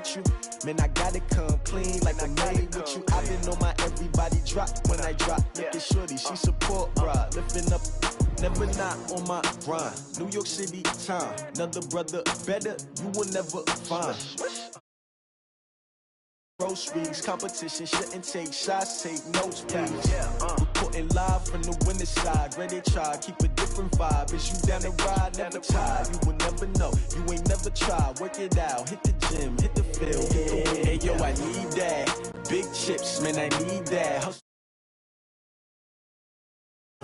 with you. Man, I gotta come clean like I made with you. I've been on my everybody drop when I drop. Look at shorty, she support ride. Lifting up, never not on my grind. New York City time, another brother better, you will never find. Groceries, competition, shouldn't take shots, take notes, please. Reporting live from the winning side, ready to try, keep a different vibe. Is you down the ride, never tired, you will never know, you ain't never tried, work it out, hit the gym, hit the field, hit the win. Hey yo, I need that, big chips, man, I need that. Hustle.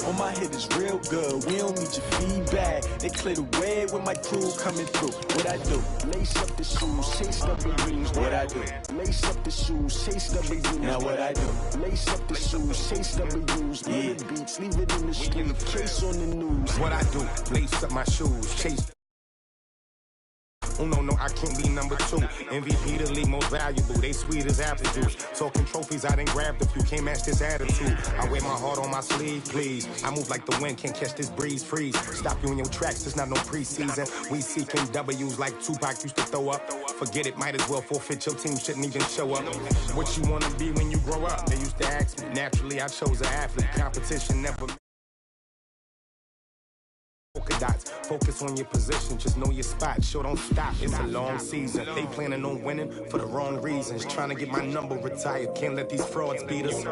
On my hit is real good, we don't need your feedback. They clear the way with my crew coming through. What I do? Lace up the shoes, chase W's. What I do? Lace up the shoes, chase W's. Now what I do? Lace up the shoes, chase W's. Yeah. Beats, leave it in the street, case on the news. What I do? Lace up my shoes, chase. Oh no, I can't be number 2. MVP the league most valuable. They sweet as apple juice. Talking trophies, I didn't grab the few. Can't match this attitude. I wear my heart on my sleeve, please. I move like the wind, can't catch this breeze. Freeze. Stop you in your tracks, there's not no preseason. We seeking W's like Tupac used to throw up. Forget it, might as well forfeit. Your team shouldn't even show up. What you wanna be when you grow up? They used to ask me. Naturally, I chose an athlete. Competition never. Polka dots, focus on your position, just know your spot, sure don't stop, it's a long season, they planning on winning for the wrong reasons, trying to get my number retired, can't let these frauds beat us,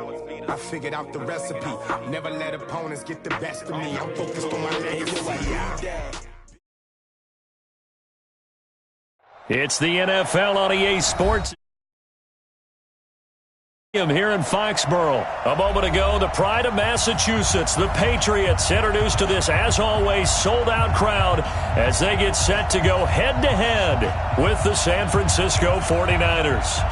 I figured out the recipe, never let opponents get the best of me, I'm focused on my legacy. It's the NFL on EA Sports. Here in Foxborough. A moment ago, the pride of Massachusetts, the Patriots, introduced to this, as always, sold-out crowd as they get set to go head-to-head with the San Francisco 49ers.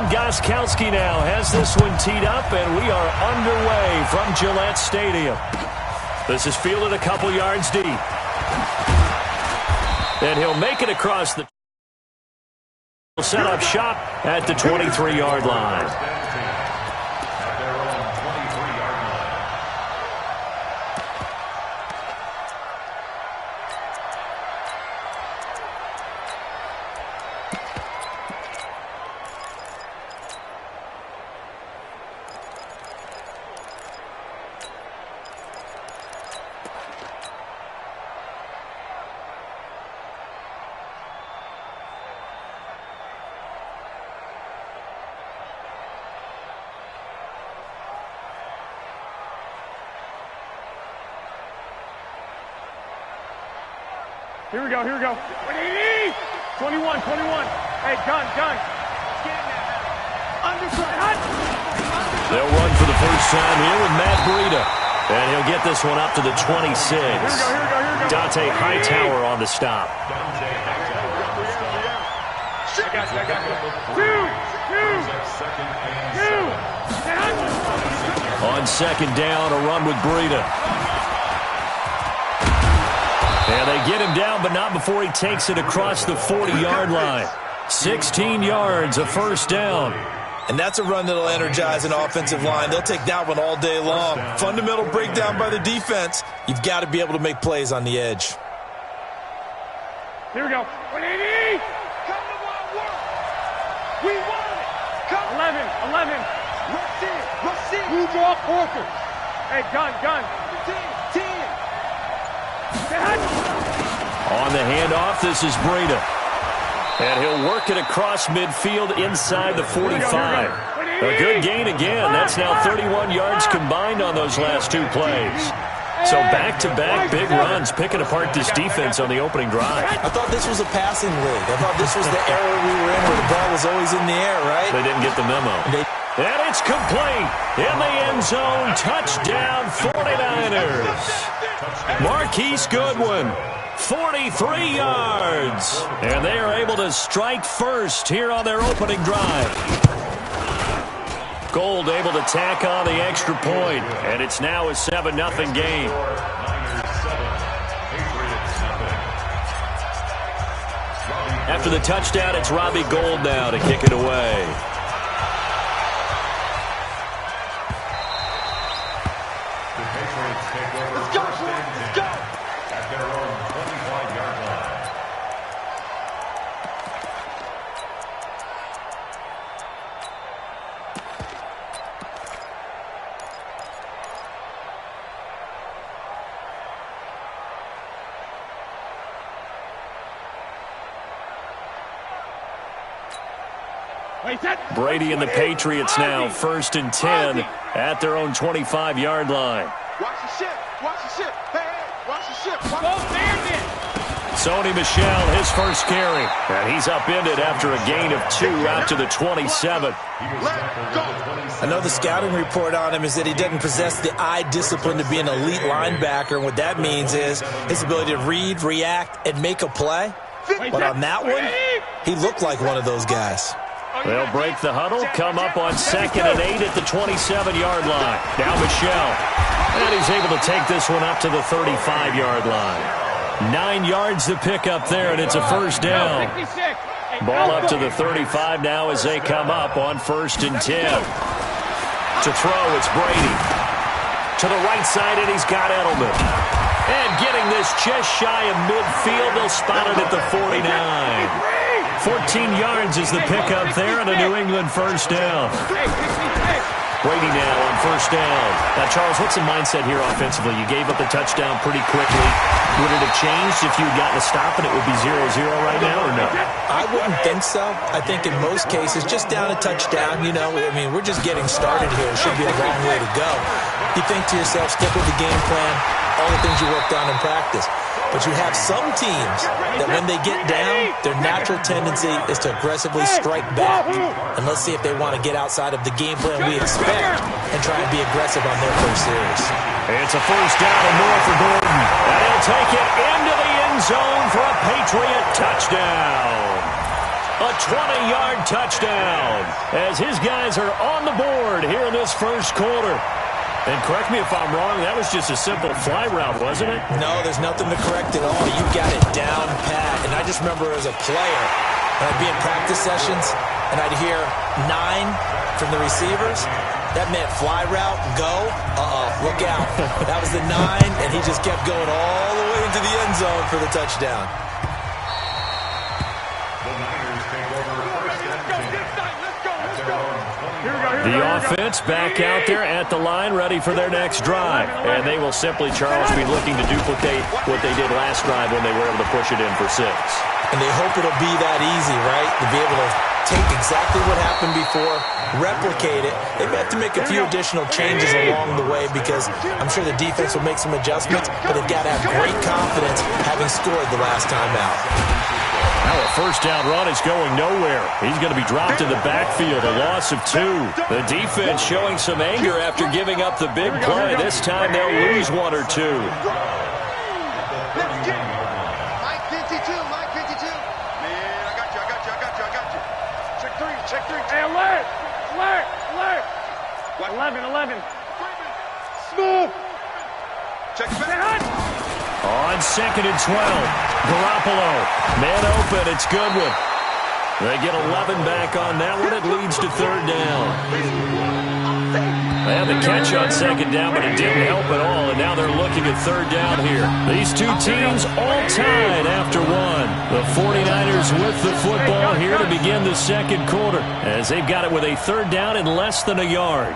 Gostkowski now has this one teed up, and we are underway from Gillette Stadium. This is fielded a couple yards deep. And he'll make it across the... set up shop at the 23-yard line. Here we go. 21. Hey, gun. They'll run for the first time here with Matt Breida. And he'll get this one up to the 26. Here we go. Dante Hightower on the stop. On second down, a run with Breida. And they get him down, but not before he takes it across the 40-yard line. 16 yards, a first down. And that's a run that'll energize an offensive line. They'll take that one all day long. Fundamental breakdown by the defense. You've got to be able to make plays on the edge. Here we go. 180. Come to work. We want it. Come. 11. Rush in. You draw Porter. Hey, gun. 10. On the handoff, this is Breida. And he'll work it across midfield inside the 45. A good gain again. That's now 31 yards combined on those last two plays. So back-to-back big runs, picking apart this defense on the opening drive. I thought this was a passing league. I thought this was the era we were in where the ball was always in the air, right? They didn't get the memo. And it's complete. In the end zone, touchdown 49ers. Marquise Goodwin, 43 yards. And they are able to strike first here on their opening drive. Gold able to tack on the extra point, and it's now a 7-0 game. After the touchdown, it's Robbie Gould now to kick it away. Let's go, let's go. At their own 25-yard line. Brady and the Patriots now 1st and 10 at their own 25-yard line. Watch the ship. Watch the ship. Hey, watch the ship. Go, Bandit. Sony Michel, his first carry. And he's upended after a gain of 2 out to the 27. I know the scouting report on him is that he doesn't possess the eye discipline to be an elite linebacker. And what that means is his ability to read, react, and make a play. But on that one, he looked like one of those guys. They'll break the huddle, come up on 2nd and 8 at the 27-yard line. Now Michel. And he's able to take this one up to the 35-yard line. 9 yards to pick up there, and it's a first down. Ball up to the 35 now as they come up on 1st and 10. To throw, it's Brady. To the right side, and he's got Edelman. And getting this just shy of midfield, they'll spot it at the 49. 14 yards is the pickup there and a New England first down. Brady now on 1st down. Now, Charles, what's the mindset here offensively? You gave up the touchdown pretty quickly. Would it have changed if you had gotten a stop and it would be 0-0 right now or no? I wouldn't think so. I think in most cases, just down a touchdown, you know, I mean, we're just getting started here. It should be a long way to go. You think to yourself, stick with the game plan, all the things you worked on in practice. But you have some teams that when they get down, their natural tendency is to aggressively strike back. And let's see if they want to get outside of the game plan we expect and try and be aggressive on their first series. It's a first down and more for Gordon. And he'll take it into the end zone for a Patriot touchdown. A 20-yard touchdown as his guys are on the board here in this first quarter. And correct me if I'm wrong, that was just a simple fly route, wasn't it? No, there's nothing to correct at all. You got it down pat. And I just remember as a player, when I'd be in practice sessions, and I'd hear 9 from the receivers. That meant fly route, go, look out. That was the 9, and he just kept going all the way into the end zone for the touchdown. The Niners take over first and 10. The offense back out there at the line, ready for their next drive. And they will simply, Charles, be looking to duplicate what they did last drive when they were able to push it in for 6. And they hope it'll be that easy, right? To be able to take exactly what happened before, replicate it. They may have to make a few additional changes along the way because I'm sure the defense will make some adjustments, but they've got to have great confidence having scored the last time out. Now a first down run is going nowhere. He's going to be dropped in the backfield, a loss of 2. The defense showing some anger after giving up the big play. This time they'll lose 1 or 2. Mike 52, Mike 52. Man, I got you. Check 3. Hey, alert. 11. Smooth. Check back. On 2nd and 12, Garoppolo, man open, it's Goodwin. They get 11 back on that one, it leads to 3rd down. They had the catch on 2nd down, but it didn't help at all, and now they're looking at 3rd down here. These two teams all tied after 1. The 49ers with the football here to begin the 2nd quarter, as they've got it with a 3rd down and less than a yard.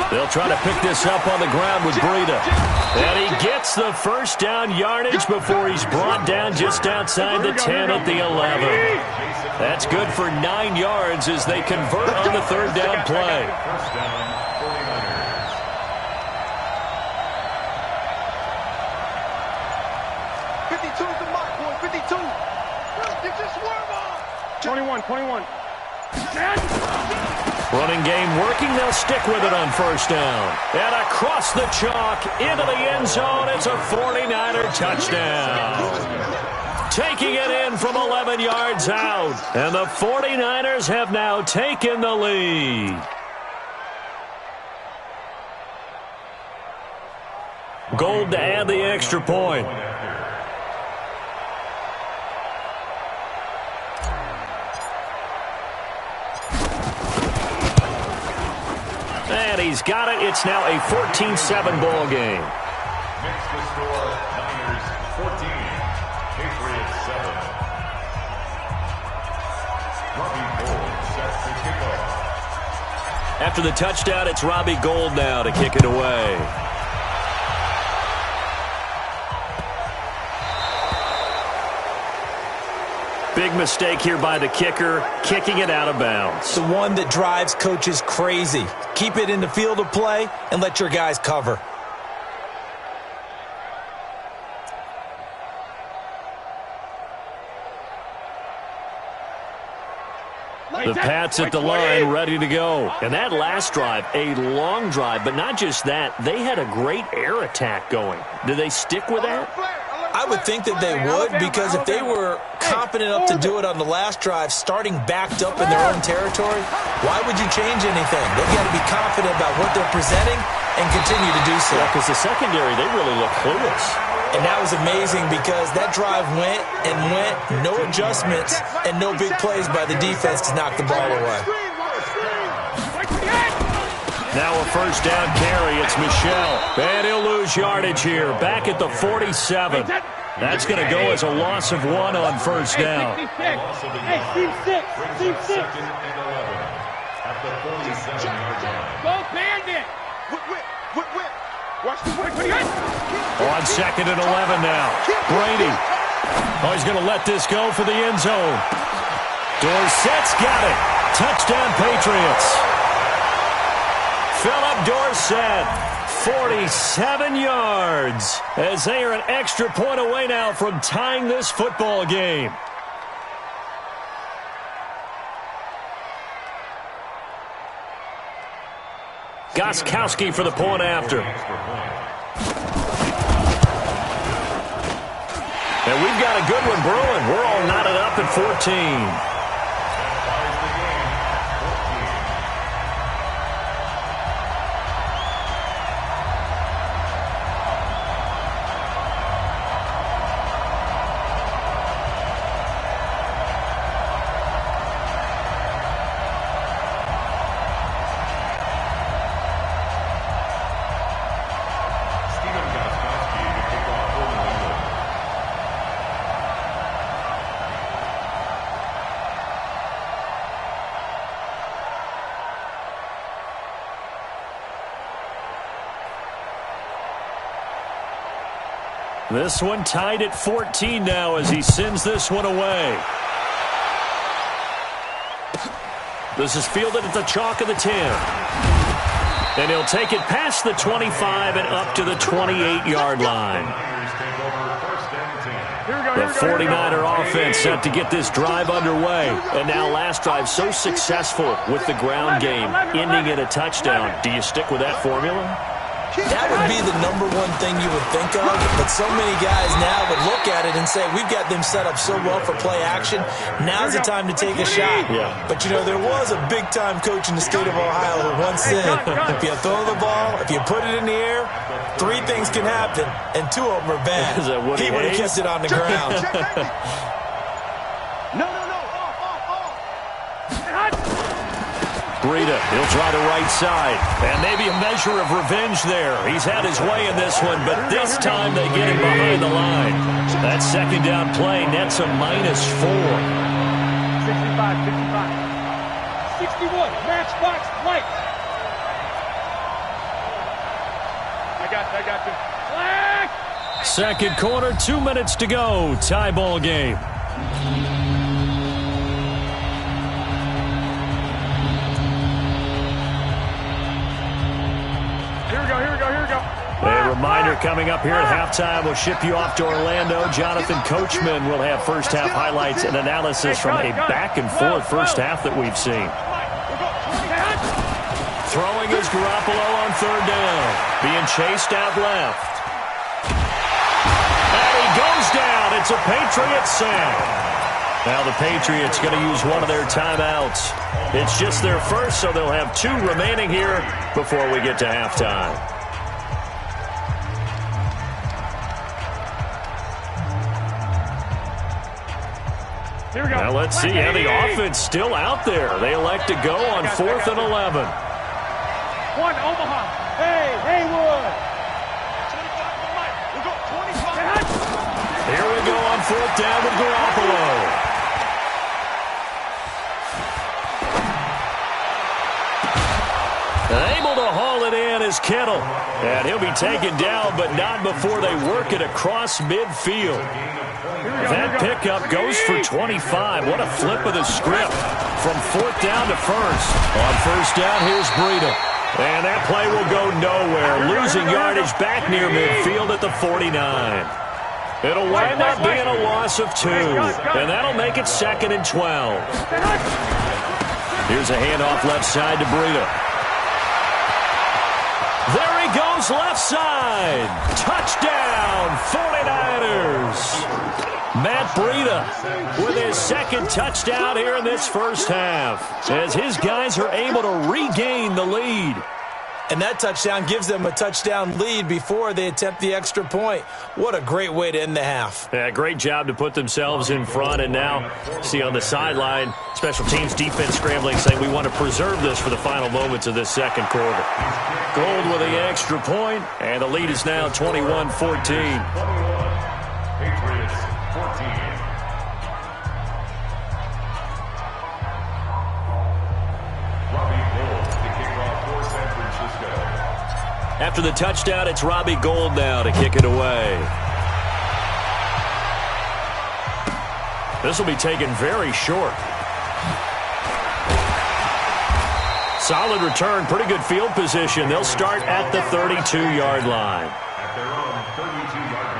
They'll try to pick this up on the ground with Breida. And he gets the first down yardage before he's brought down just outside the 10 at the 11. That's good for 9 yards as they convert on the 3rd down play. First down, 49ers. 52 is the mark, boy. 52. Get your swerve on. 21. Running game working. They'll stick with it on 1st down. And across the chalk into the end zone. It's a 49er touchdown. Taking it in from 11 yards out. And the 49ers have now taken the lead. Gold to add the extra point. And he's got it. It's now a 14-7 ball game. Makes the score Niners 14, Patriots 7. Robbie Gould sets the kickoff. After the touchdown, it's Robbie Gould now to kick it away. Big mistake here by the kicker, kicking it out of bounds. The one that drives coaches crazy. Keep it in the field of play and let your guys cover. The Pats at the line, ready to go. And that last drive, a long drive, but not just that. They had a great air attack going. Do they stick with that? I would think that they would, because if they were confident enough to do it on the last drive, starting backed up in their own territory, why would you change anything? They've got to be confident about what they're presenting and continue to do so. Yeah, because the secondary, they really look clueless. And that was amazing because that drive went and went, no adjustments, and no big plays by the defense to knock the ball away. Now a first down carry. It's Michel. And he'll lose yardage here. Back at the 47. That's going to go as a loss of 1 on first down. Hey, team 6. Team 6. Second and 11 at the 47-yard line. Go Bandit. Whip. Watch the whip. On second and 11 now. Brady. Oh, he's going to let this go for the end zone. Dorsett's got it. Touchdown, Patriots. Philip Dorsett, 47 yards, as they are an extra point away now from tying this football game. Gostkowski for the point after. And we've got a good one brewing. We're all knotted up at 14. This one tied at 14 now as he sends this one away. This is fielded at the chalk of the 10. And he'll take it past the 25 and up to the 28-yard line. The 49er offense set to get this drive underway. And now last drive so successful with the ground game, ending in a touchdown. Do you stick with that formula? That would be the #1 thing you would think of, but so many guys now would look at it and say, we've got them set up so well for play action, now's the time to take a shot. Yeah. But, you know, there was a big-time coach in the state of Ohio who once said, if you throw the ball, if you put it in the air, 3 things can happen, and 2 of them are bad. He would have kept it on the ground. Breida, he'll try the right side. And maybe a measure of revenge there. He's had his way in this one, but this time they get him behind the line. That second down play nets a -4. 65. 61, matchbox light. I got you. Flag! Second quarter, 2 minutes to go. Tie ball game. Here we go. A reminder coming up here at halftime, we'll ship you off to Orlando. Jonathan Coachman will have first half highlights and analysis from a back-and-forth first half that we've seen. Throwing is Garoppolo on third down. Being chased out left. And he goes down. It's a Patriots sack. Now the Patriots going to use one of their timeouts. It's just their first, so they'll have 2 remaining here before we get to halftime. Now let's see how the offense still out there. They elect to go on 4th and 11. One, Omaha. Hey, Haywood. 25. Here we go on 4th down with Garoppolo. Able to haul it in is Kittle. And he'll be taken down, but not before they work it across midfield. That pickup goes for 25. What a flip of the script from 4th down to 1st. On 1st down, here's Breida. And that play will go nowhere. Losing yardage back near midfield at the 49. It'll wind up being a loss of 2. And that'll make it 2nd and 12. Here's a handoff left side to Breida. There he goes left side. Touchdown, 49ers. Matt Breida with his 2nd touchdown here in this first half as his guys are able to regain the lead. And that touchdown gives them a touchdown lead before they attempt the extra point. What a great way to end the half. Yeah, great job to put themselves in front. And now, see on the sideline, special teams defense scrambling, saying we want to preserve this for the final moments of this second quarter. Gold with the extra point, and the lead is now 21-14. Patriots 14. After the touchdown, it's Robbie Gould now to kick it away. This will be taken very short. Solid return, pretty good field position. They'll start at the 32-yard line. At their own 32-yard line.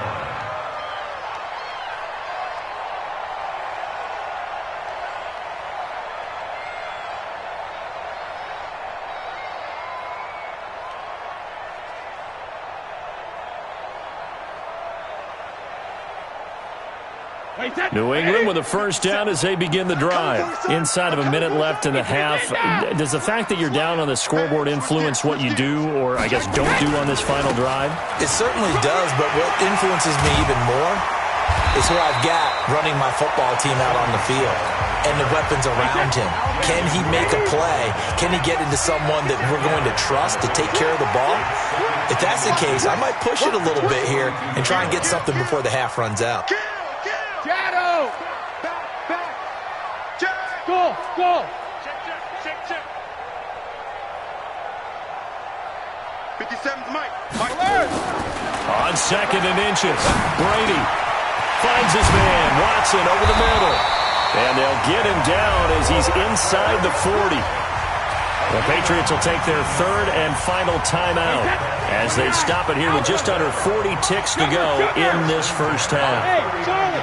New England with a first down as they begin the drive. Inside of a minute left in the half. Does the fact that you're down on the scoreboard influence what you do or, I guess, don't do on this final drive? It certainly does, but what influences me even more is who I've got running my football team out on the field and the weapons around him. Can he make a play? Can he get into someone that we're going to trust to take care of the ball? If that's the case, I might push it a little bit here and try and get something before the half runs out. Shadow! Back! Go! Check. 57's Mike. On 2nd and inches, Brady finds his man, Watson, over the middle. And they'll get him down as he's inside the 40. The Patriots will take their 3rd and final timeout as they stop it here with just under 40 ticks to go in this first half. Hey, Charlie!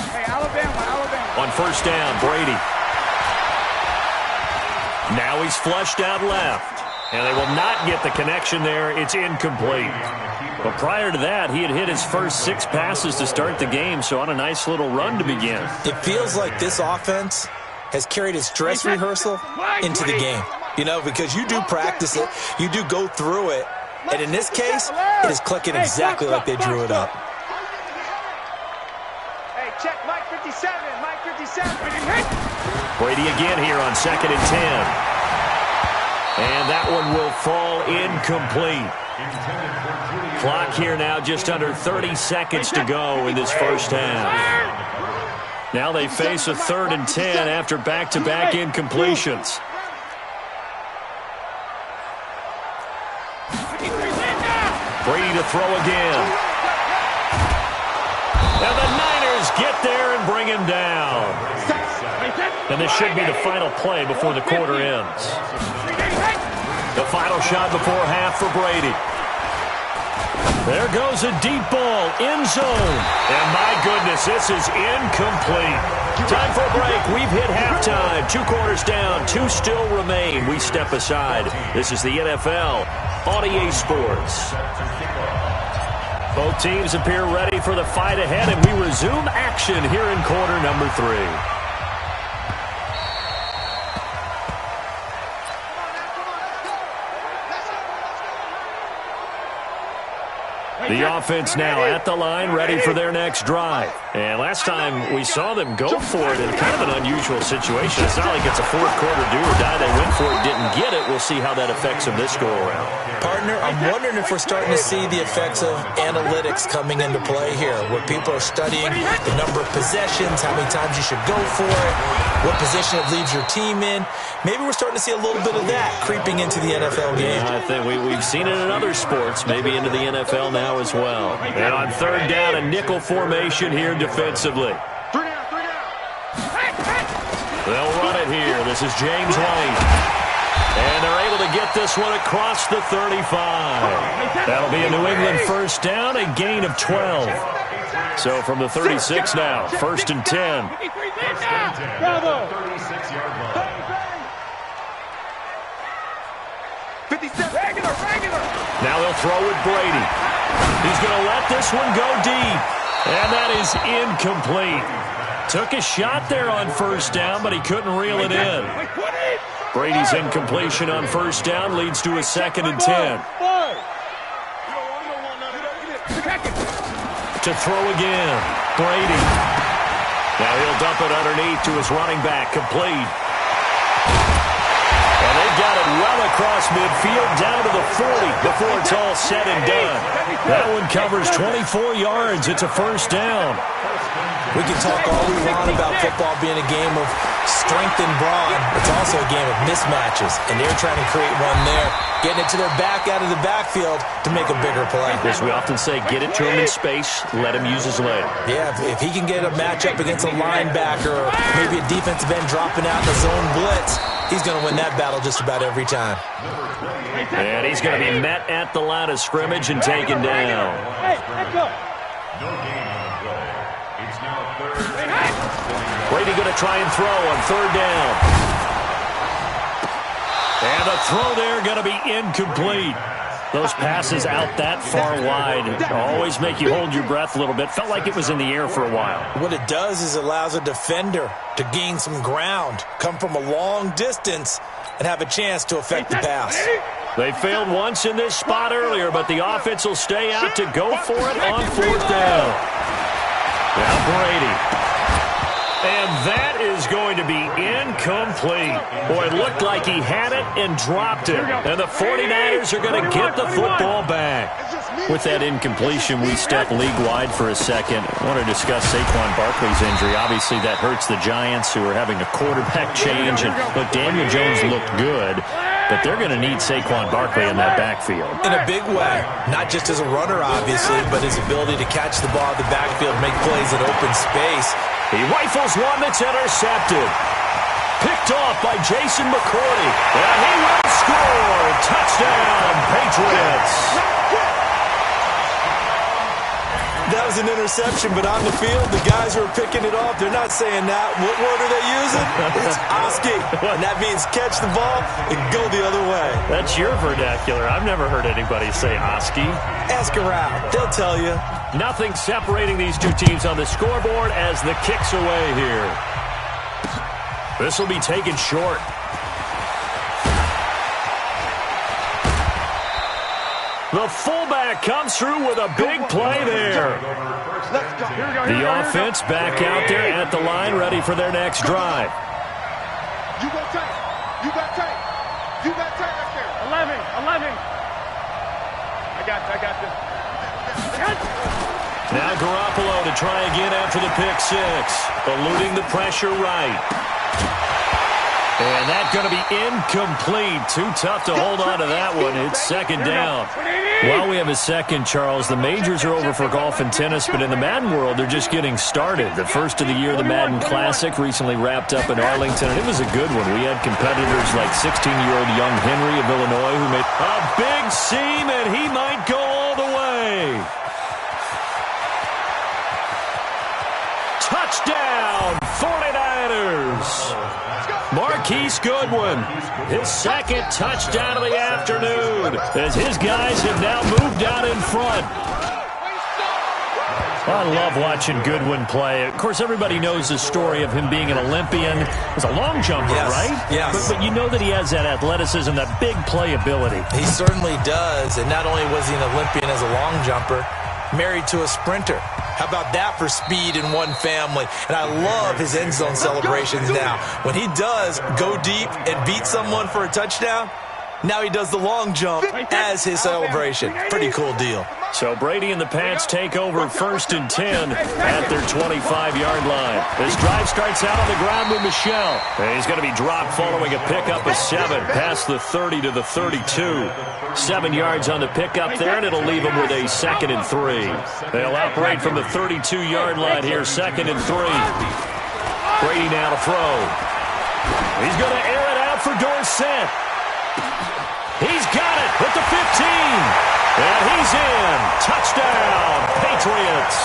Hey, Alabama. On 1st down, Brady. Now he's flushed out left. And they will not get the connection there. It's incomplete. But prior to that, he had hit his first 6 passes to start the game, so on a nice little run to begin. It feels like this offense has carried its dress rehearsal into the game. You know, because you do practice it, you do go through it, and in this case, it is clicking exactly like they drew it up. Hey, check Mike 57. Brady again here on 2nd and 10. And that one will fall incomplete. Clock here now just under 30 seconds to go in this first half. Now they face a 3rd and 10 after back-to-back incompletions. Brady to throw again. And the Niners get there and bring him down. And this should be the final play before the quarter ends. The final shot before half for Brady. There goes a deep ball, end zone. And my goodness, this is incomplete. Time for a break. We've hit halftime. 2 quarters down, 2 still remain. We step aside. This is the NFL on EA Sports. Both teams appear ready for the fight ahead, and we resume action here in quarter number 3. The offense now at the line, ready for their next drive. And last time we saw them go for it in kind of an unusual situation. It's not like it's a fourth quarter do or die. They went for it, didn't get it. We'll see how that affects them this go-around. Partner, I'm wondering if we're starting to see the effects of analytics coming into play here, where people are studying the number of possessions, how many times you should go for it, what position it leaves your team in. Maybe we're starting to see a little bit of that creeping into the NFL game. I think we've seen it in other sports, maybe into the NFL now as well. And on third down, a nickel formation here defensively. They'll run it here. This is James White. And they're able to get this one across the 35. That'll be a New England first down, a gain of 12. So from the 36 now, 1st and 10. Bravo. 36-yard line. 57. Regular. Now they'll throw with Brady. He's going to let this one go deep. And that is incomplete. Took a shot there on first down, but he couldn't reel it in. Brady's incompletion on first down leads to a 2nd and 10. To throw again, Brady. Now he'll dump it underneath to his running back, complete. And they've got it well across midfield, down to the 40 before it's all said and done. That one covers 24 yards. It's a first down. We can talk all we want about football being a game of strength and brawn. It's also a game of mismatches, and they're trying to create one there, getting it to their back out of the backfield to make a bigger play. As we often say, get it to him in space, let him use his leg. Yeah, if he can get a matchup against a linebacker or maybe a defensive end dropping out in the zone blitz, he's going to win that battle just about every time. And he's going to be met at the line of scrimmage and taken down. Hey, let's go. No gain on the play. It's now 3rd. Brady going to try and throw on 3rd down. And the throw there going to be incomplete. Those passes out that far wide always make you hold your breath a little bit. Felt like it was in the air for a while. What it does is it allows a defender to gain some ground, come from a long distance, and have a chance to affect the pass. They failed once in this spot earlier, but the offense will stay out to go for it on 4th down. Now Brady. And that is going to be incomplete. Boy, it looked like he had it and dropped it. And the 49ers are going to get the football back. With that incompletion, we step league-wide for a second. I want to discuss Saquon Barkley's injury. Obviously, that hurts the Giants, who are having a quarterback change. And look, Daniel Jones looked good, but they're going to need Saquon Barkley in that backfield. In a big way. Not just as a runner, obviously, but his ability to catch the ball in the backfield, make plays in open space. He rifles one that's intercepted. Picked off by Jason McCourty. And he will score. Touchdown, Patriots. That was an interception, but on the field, the guys who are picking it off, they're not saying that. What word are they using? It's Oski. And that means catch the ball and go the other way. That's your vernacular. I've never heard anybody say Oski. Ask around. They'll tell you. Nothing separating these two teams on the scoreboard as the kick's away here. This will be taken short. The fullback comes through with a big play there. The offense back out there at the line, ready for their next drive. You go tight. You got tight. You got tight up there. 11. I got this. Now Garoppolo to try again after the pick six. Eluding the pressure right. And that's going to be incomplete. Too tough to hold on to that one. It's 2nd down. While we have a second, Charles, the majors are over for golf and tennis, but in the Madden world, they're just getting started. The first of the year, the Madden Classic, recently wrapped up in Arlington, and it was a good one. We had competitors like 16-year-old young Henry of Illinois who made a big seam, and he might go all the way. Touchdown, 49ers. Marquise Goodwin, his 2nd touchdown of the afternoon, as his guys have now moved out in front. I love watching Goodwin play. Of course, everybody knows the story of him being an Olympian. He's a long jumper, right? Yes. But you know that he has that athleticism, that big playability. He certainly does. And not only was he an Olympian as a long jumper, married to a sprinter. How about that for speed in one family? And I love his end zone celebrations now. When he does go deep and beat someone for a touchdown, now he does the long jump as his celebration. Pretty cool deal. So Brady and the Pats take over 1st and 10 at their 25-yard line. This drive starts out on the ground with Michel. And he's going to be dropped following a pickup of 7 past the 30 to the 32. 7 yards on the pickup there, and it'll leave him with a 2nd and 3. They'll operate from the 32-yard line here, 2nd and 3. Brady now to throw. He's going to air it out for Dorsett. He's got it at the 15. And he's in. Touchdown, Patriots.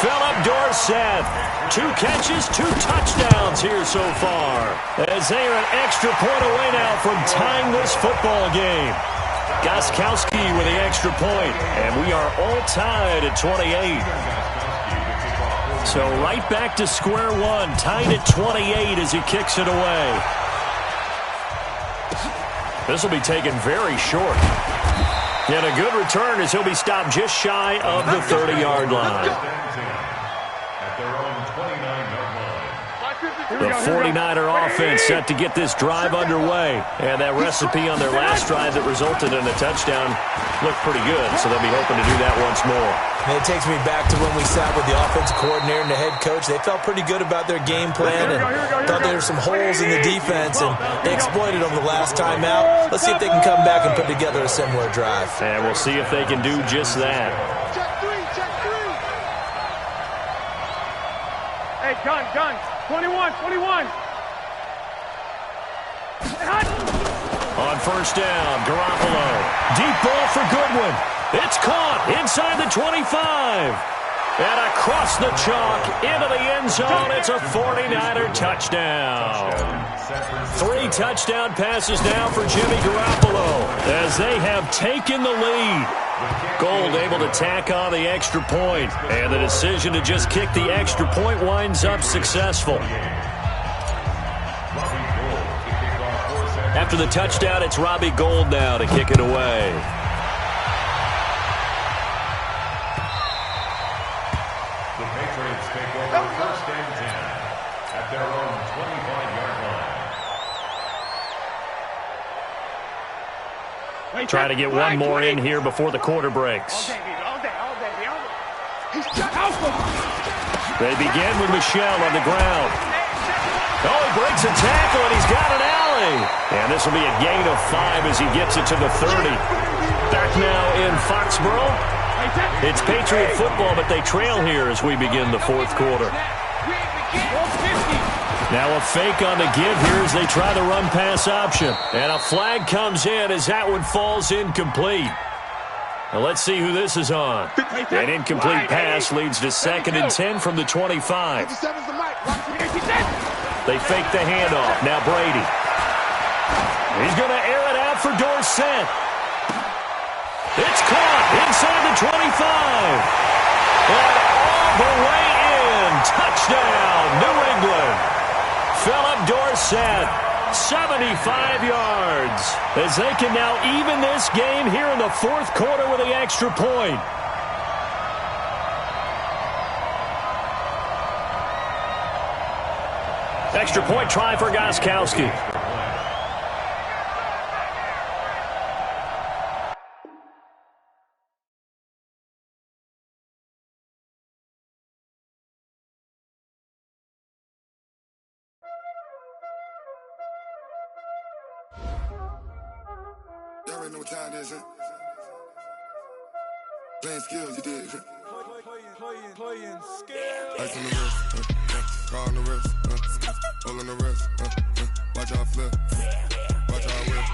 Philip Dorsett. 2 catches, 2 touchdowns here so far. As they are an extra point away now from tying this football game. Gostkowski with the extra point. And we are all tied at 28. So right back to square one. Tied at 28 as he kicks it away. This will be taken very short. And a good return as he'll be stopped just shy of the 30-yard line. The 49er offense set to get this drive underway. And that recipe on their last drive that resulted in a touchdown looked pretty good. So they'll be hoping to do that once more. And it takes me back to when we sat with the offensive coordinator and the head coach. They felt pretty good about their game plan and thought there were some holes in the defense, and they exploited them the last time out. Let's see if they can come back and put together a similar drive. And we'll see if they can do just that. Check three. Hey, gun. 21. On 1st down, Garoppolo. Deep ball for Goodwin. It's caught inside the 25. And across the chalk into the end zone. It's a 49er touchdown. 3 touchdown passes now for Jimmy Garoppolo as they have taken the lead. Gold able to tack on the extra point. And the decision to just kick the extra point winds up successful. After the touchdown, it's Robbie Gould now to kick it away. The Patriots take over 1st and 10 at their own 25-yard line. Try to get one more in here before the quarter breaks. They begin with Michel on the ground. Oh, he breaks a tackle, and he's got an alley. And this will be a gain of 5 as he gets it to the 30. Back now in Foxborough. It's Patriot football, but they trail here as we begin the 4th quarter. Now a fake on the give here as they try the run-pass option. And a flag comes in as that one falls incomplete. Now let's see who this is on. An incomplete pass leads to 2nd and 10 from the 25. They fake the handoff. Now Brady. He's going to air it out for Dorsett. It's caught inside the 25. And all the way in. Touchdown, New England. Philip Dorsett, 75 yards. As they can now even this game here in the 4th quarter with the extra point. Extra point try for Gostkowski. Y'all already know what time it is, huh? Playing skills, you did. Playing skills. Ice on the wrist, car on the wrist, hole in the wrist, watch out flip, watch out whip,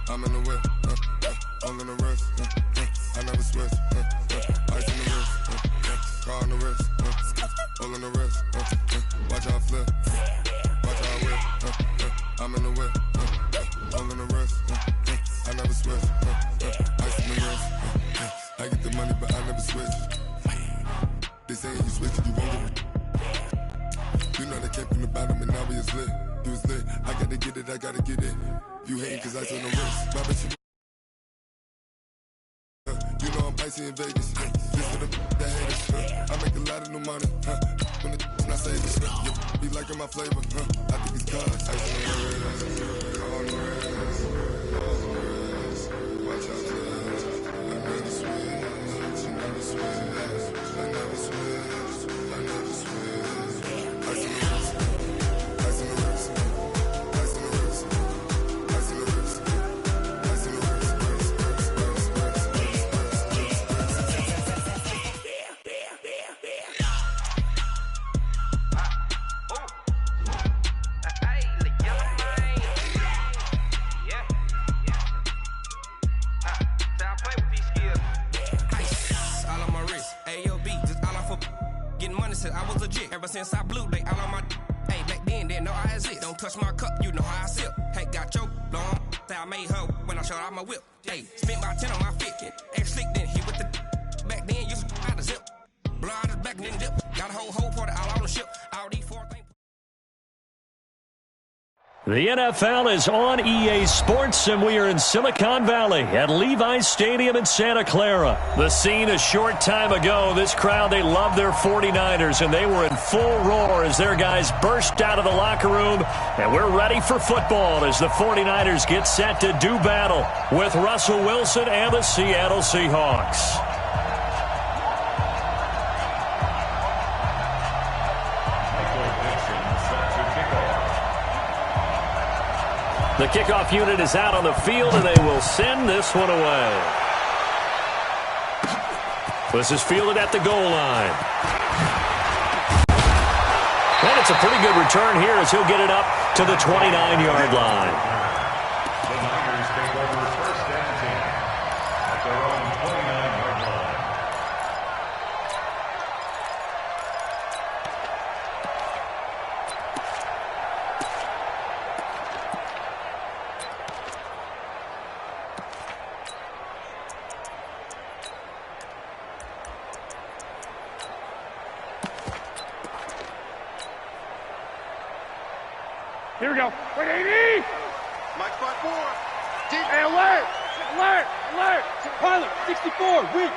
I'm in the whip, hole in the wrist, I never switch, ice on the wrist, car on the wrist, hole in the wrist, watch out flip, watch out whip, I'm in the whip, hole in the wrist, I never switch, ice on the wrist, I get the money but I never switch. behind him and now he is lit. He was lit. I gotta get it, I gotta get it. You hate cause I took no risk. My bitch, you know I'm icy in Vegas. This for the that haters. I make a lot of new money. When the not saving. Yeah, be liking my flavor. I think it's cause ice on the red. On the red. Watch out, I never switch. I never switch. I never switch. I never switch. Ice on the wrist. Ice on the wrist. Ice on the wrist. Ice on the wrist. Ice on the wrist. I was legit ever since I blew they all on my hey back then didn't know I exist. Don't touch my cup, you know how I sip. Hey, got your long I made her when I showed out my whip. Hey, spent about 10 on my fit. Ex slick then hit with the back then used to out the zip. Blow out his back then dip. Got a whole party all on the ship. All these 4 things. The NFL is on EA Sports, and we are in Silicon Valley at Levi's Stadium in Santa Clara. The scene a short time ago, this crowd, they love their 49ers, and they were in full roar as their guys burst out of the locker room, and we're ready for football as the 49ers get set to do battle with Russell Wilson and the Seattle Seahawks. The kickoff unit is out on the field, and they will send this one away. This is fielded at the goal line. And it's a pretty good return here as he'll get it up to the 29-yard line. The Niners take over first and 10 at their own 29-yard line. Here we go. Wait, 80! Mike front 4. Deep. Hey, alert! Alert! Alert! Pilot, 64, weak.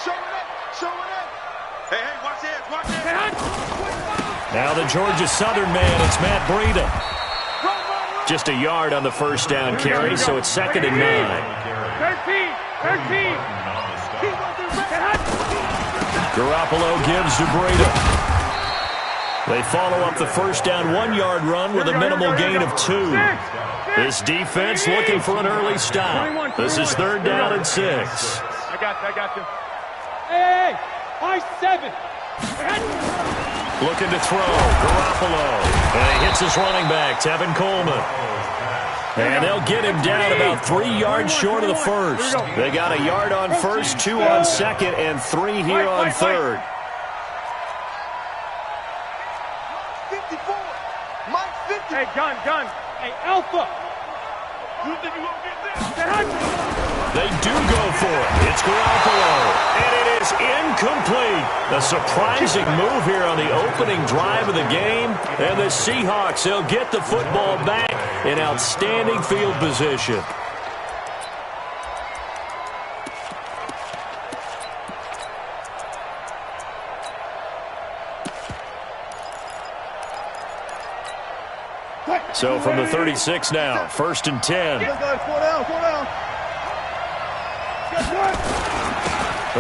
Show it up! Show it up! Hey, hey, watch this! Watch this! Hey, hunt! Now the Georgia Southern man, it's Matt Breida. Just a yard on the first down carry, so it's 2nd and 9. 13! Garoppolo gives to Breida. They follow up the first down 1-yard run with a minimal gain of 2. This defense looking for an early stop. This is 3rd down and 6. I got you. Hey, I-7. Looking to throw, Garoppolo. And he hits his running back, Tevin Coleman. And they'll get him down about 3 yards short of the first. They got a yard on first, 2 on second, and 3 here on third. 54. Mike 50. Hey, gun. Hey, Alpha. You think you won't get this? They do go for it. It's Garoppolo. And it is incomplete. A surprising move here on the opening drive of the game. And the Seahawks, they'll get the football back in outstanding field position. So from the 36 now, 1st and 10.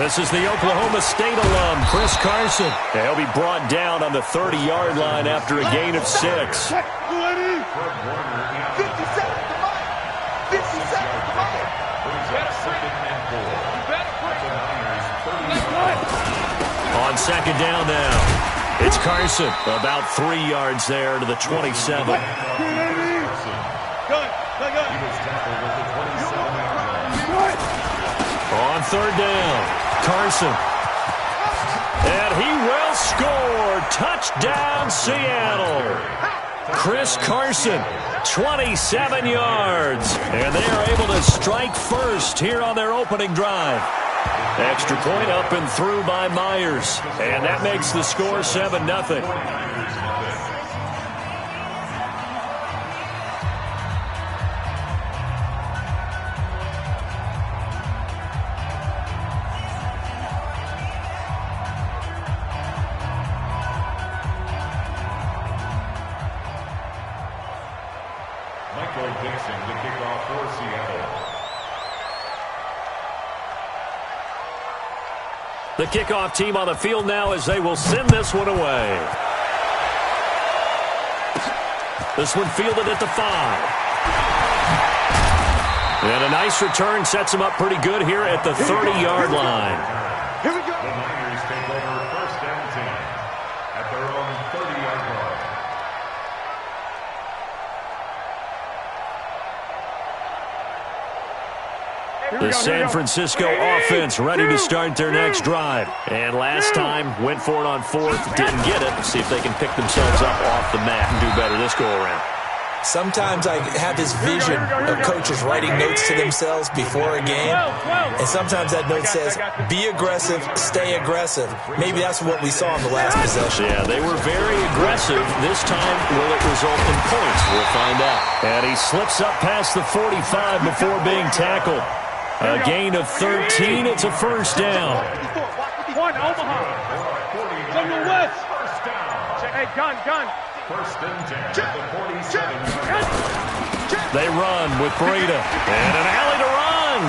This is the Oklahoma State alum, Chris Carson. He'll be brought down on the 30-yard line after a gain of 6. 50 seconds to Mike. 50 seconds to Mike. On 2nd down now. It's Carson, about 3 yards there to the 27. He was tackled at the 27-yard line. On 3rd down, Carson. And he will score. Touchdown, Seattle. Chris Carson, 27 yards. And they are able to strike first here on their opening drive. Extra point up and through by Myers. And that makes the score 7-0. Michael Dixon to kick off for Seattle. The kickoff team on the field now as they will send this one away. This one fielded at the 5. And a nice return sets them up pretty good here at the 30-yard line. Here we go. The Niners take over 1st and 10 at their own 30-yard line. The San Francisco offense ready to start their next drive. And last time, went for it on 4th, didn't get it. See if they can pick themselves up off the mat and do better this go-around. Sometimes I have this vision of coaches writing notes to themselves before a game, and sometimes that note says, be aggressive, stay aggressive. Maybe that's what we saw in the last possession. Yeah, they were very aggressive. This time, will it result in points? We'll find out. And he slips up past the 45 before being tackled. A gain of 13. It's a first down. One, Omaha. From the west. Hey, gun. 1st and 10 at the 47-yard line. They run with Breida. And an alley to run.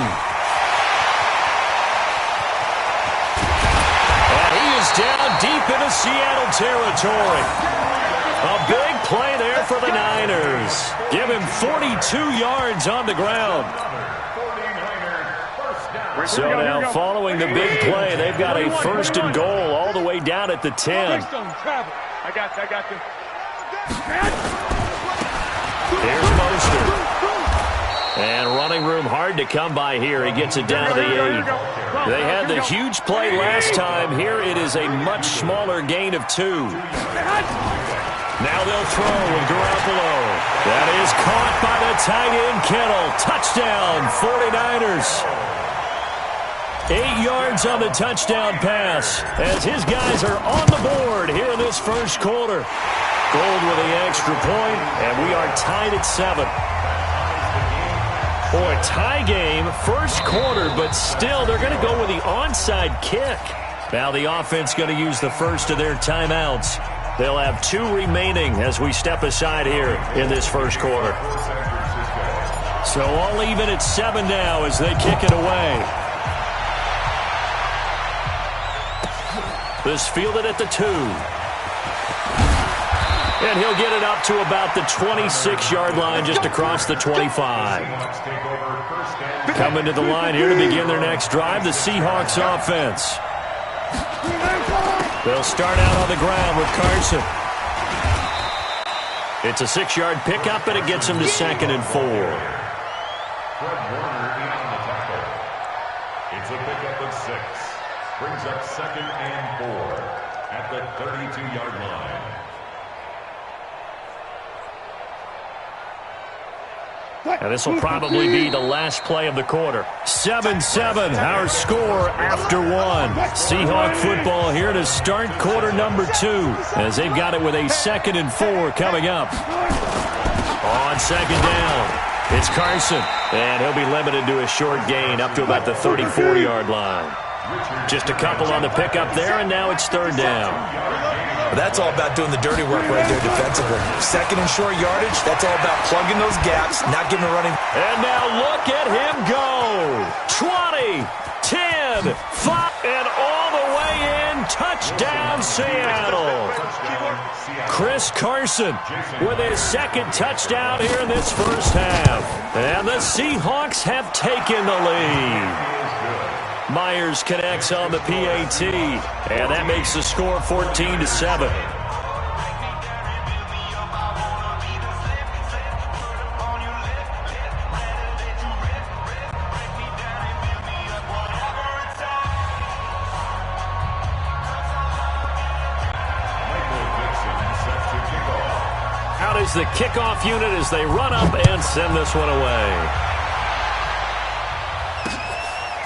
And he is down deep into Seattle territory. A big play there for the Niners. Give him 42 yards on the ground. So now, following the big play, they've got a 1st and goal all the way down at the 10. I got you. Here's Mostert. And running room hard to come by here. He gets it down to the 8. They had the huge play last time. Here it is a much smaller gain of 2. Now they'll throw with Garoppolo. That is caught by the tight end Kittle. Touchdown, 49ers. 8 yards on the touchdown pass as his guys are on the board here in this first quarter. Gold with the extra point, and we are tied at 7. Boy, tie game, first quarter, but still they're going to go with the onside kick. Now the offense going to use the first of their timeouts. They'll have 2 remaining as we step aside here in this first quarter. So all even at 7 now as they kick it away. This fielded at the 2. And he'll get it up to about the 26-yard line, just across the 25. Coming to the line here to begin their next drive, the Seahawks offense. They'll start out on the ground with Carson. It's a 6-yard pickup, and it gets him to 2nd and 4. Fred Warner in on the tackle. It's a pickup of 6. Brings up 2nd and 4 at the 32-yard line. And this will probably be the last play of the quarter. 7-7, our score after 1. Seahawk football here to start quarter number 2 as they've got it with a 2nd and 4 coming up. On 2nd down, it's Carson, and he'll be limited to a short gain up to about the 34-yard line. Just a couple on the pickup there, and now it's 3rd down. But that's all about doing the dirty work right there defensively. 2nd and short yardage, that's all about plugging those gaps, not giving a running. And now look at him go. 20, 10, 5, and all the way in. Touchdown, Seattle. Chris Carson with his 2nd touchdown here in this first half. And the Seahawks have taken the lead. Myers connects on the PAT, and that makes the score 14-7. Out is the kickoff unit as they run up and send this one away.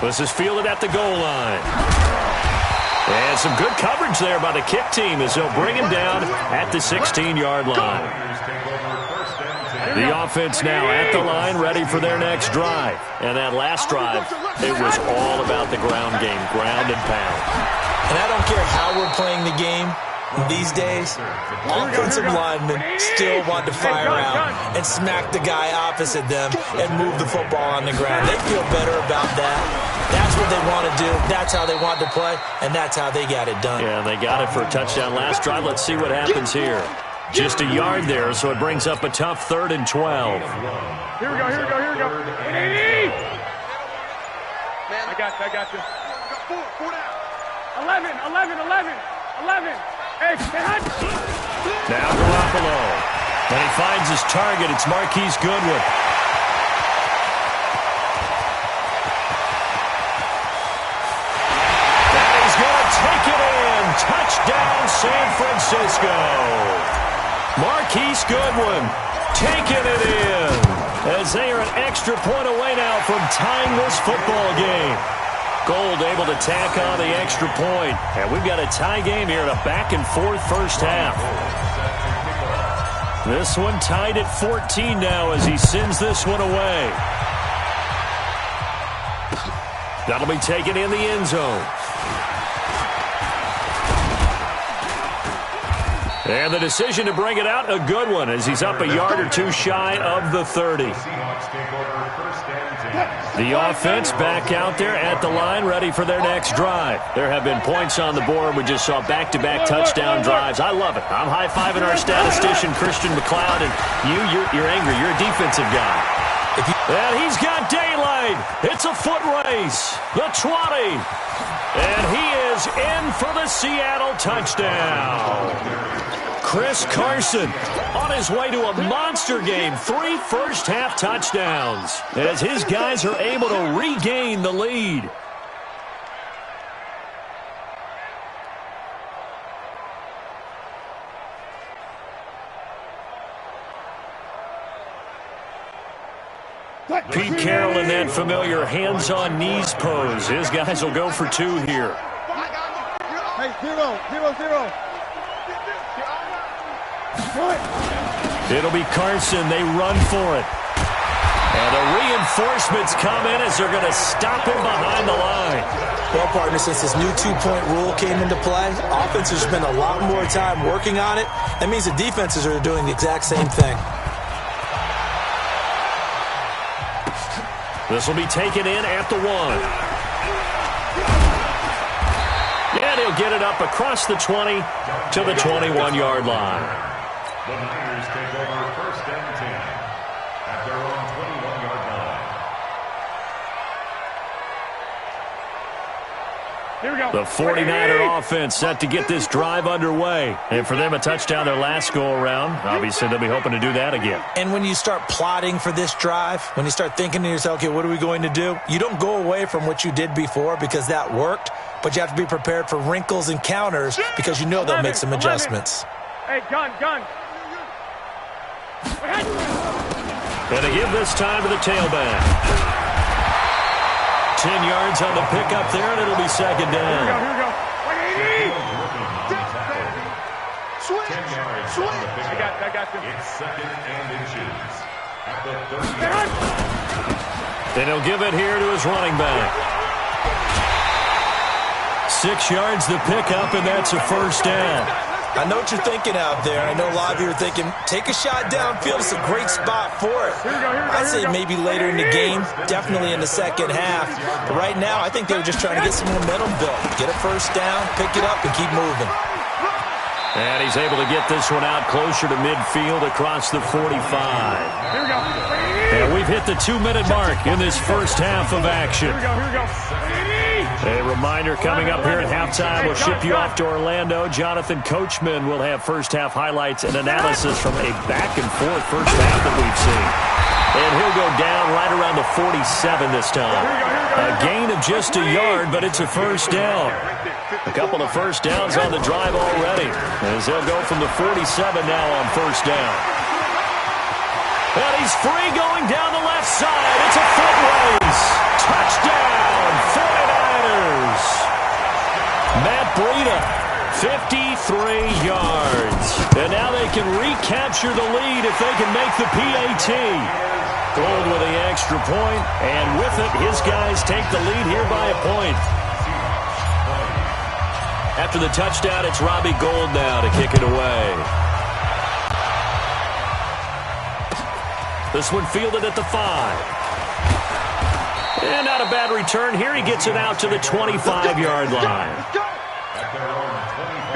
This is fielded at the goal line. And some good coverage there by the kick team as they'll bring him down at the 16-yard line. The offense now at the line, ready for their next drive. And that last drive, it was all about the ground game, ground and pound. And I don't care how we're playing the game, These days, offensive linemen still want to fire out and smack the guy opposite them and move the football on the ground. They feel better about that. That's what they want to do. That's how they want to play, and that's how they got it done. Yeah, they got it for a touchdown last drive. Let's see what happens here. Just a yard there, so it brings up a tough 3rd and 12. Here we go. I got you. 4 down. 11. Hey, now Garoppolo. And he finds his target. It's Marquise Goodwin. And he's going to take it in. Touchdown, San Francisco. Marquise Goodwin taking it in as they are an extra point away now from tying this football game. Gold able to tack on the extra point. And we've got a tie game here in a back-and-forth first half. This one tied at 14 now as he sends this one away. That'll be taken in the end zone. And the decision to bring it out, a good one, as he's up a yard or two shy of the 30. The offense back out there at the line, ready for their next drive. There have been points on the board. We just saw back-to-back touchdown drives. I love it. I'm high-fiving our statistician, Christian McLeod, and you're angry. You're a defensive guy. And he's got daylight. It's a foot race. The 20. And he is in for the Seattle touchdown. Chris Carson on his way to a monster game. 3 first-half touchdowns as his guys are able to regain the lead. Pete Carroll in that familiar hands-on knees pose. His guys will go for 2 here. Hey, 0. It'll be Carson. They run for it. And the reinforcements come in as they're going to stop him behind the line. Well, partner, since this new 2-point rule came into play, offenses spend a lot more time working on it. That means the defenses are doing the exact same thing. This will be taken in at the 1. And he'll get it up across the 20 to the 21-yard line. The Niners take over 1st and 10 at their own 21-yard line. Here we go. The 49er offense set to get this drive underway. And for them, a touchdown their last go-around. Obviously, they'll be hoping to do that again. And when you start plotting for this drive, when you start thinking to yourself, okay, what are we going to do? You don't go away from what you did before because that worked, but you have to be prepared for wrinkles and counters because you know they'll make some adjustments. Hey, gun. And to give this time to the tailback. 10 yards on the pickup there, and it'll be 2nd down. Here we go. 180. Switch. 10 yards on the pickup. I got you. It's 2nd and inches at the 30. And he'll give it here to his running back. 6 yards the pickup, and that's a 1st down. I know what you're thinking out there. I know a lot of you are thinking, take a shot downfield. It's a great spot for it. I'd say maybe later in the game, definitely in the second half. But right now, I think they were just trying to get some momentum built. Get a 1st down, pick it up, and keep moving. And he's able to get this one out closer to midfield across the 45. Here we go. And we've hit the 2-minute mark in this first half of action. Here we go. A reminder coming up here at halftime. We'll ship you off to Orlando. Jonathan Coachman will have first-half highlights and analysis from a back-and-forth first half that we've seen. And he'll go down right around the 47 this time. A gain of just a yard, but it's a 1st down. A couple of 1st downs on the drive already, as they'll go from the 47 now on 1st down. And he's free going down the left side. It's a foot race. Touchdown, 49ers. Matt Breida, 53 yards. And now they can recapture the lead if they can make the PAT. Gold with the extra point, and with it, his guys take the lead here by a point. After the touchdown, it's Robbie Gould now to kick it away. This one fielded at the 5. And not a bad return here. He gets it out to the 25-yard line.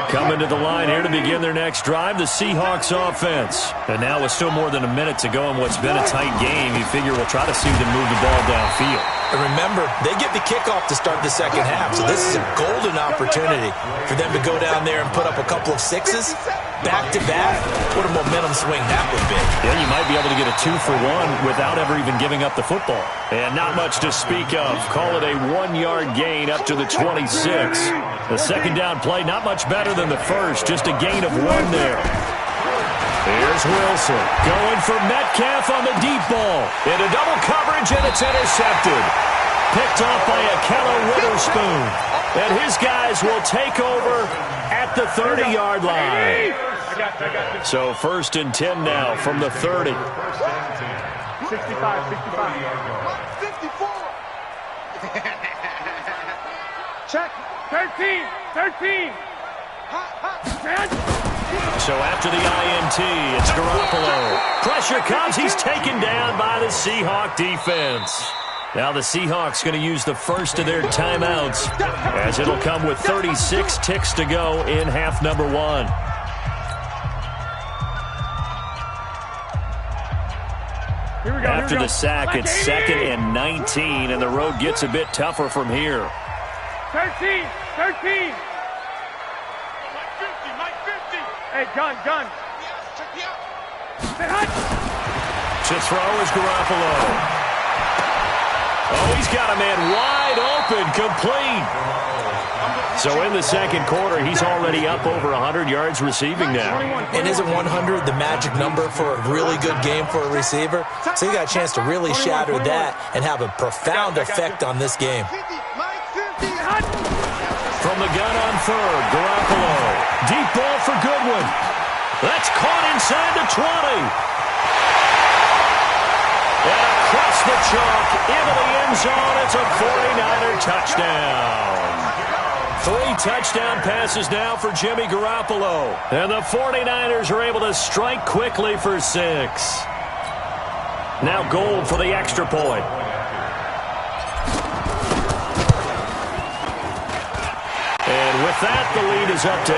Coming to the line here to begin their next drive, the Seahawks offense. And now with still more than a minute to go in what's been a tight game, you figure we'll try to see them move the ball downfield. And remember, they get the kickoff to start the second half, so this is a golden opportunity for them to go down there and put up a couple of sixes back-to-back. What a momentum swing that would be. Yeah, you might be able to get a 2-for-1 without ever even giving up the football. And not much to speak of. Call it a 1-yard gain up to the 26. The second down play, not much better than the first, just a gain of 1 there. Here's Wilson going for Metcalf on the deep ball. Into double coverage, and it's intercepted. Picked off by Akello Witherspoon. And his guys will take over at the 30-yard line. So 1st and 10 now from the 30. 65. 54. Check. 13. So after the INT, it's Garoppolo. Pressure comes. He's taken down by the Seahawk defense. Now the Seahawks going to use the first of their timeouts, as it'll come with 36 ticks to go in half number 1. After the sack, it's 2nd and 19, and the road gets a bit tougher from here. 13. Hey, gun. To throw is Garoppolo. Oh, he's got a man wide open, complete. So in the second quarter, he's already up over 100 yards receiving now. And isn't 100 the magic number for a really good game for a receiver? So you got a chance to really shatter that and have a profound effect on this game. From the gun on 3rd, Garoppolo. Deep ball for Goodwin. That's caught inside the 20. And across the chalk, into the end zone, it's a 49er touchdown. 3 touchdown passes now for Jimmy Garoppolo. And the 49ers are able to strike quickly for 6. Now Gould for the extra point. And with that, the lead is up to 8.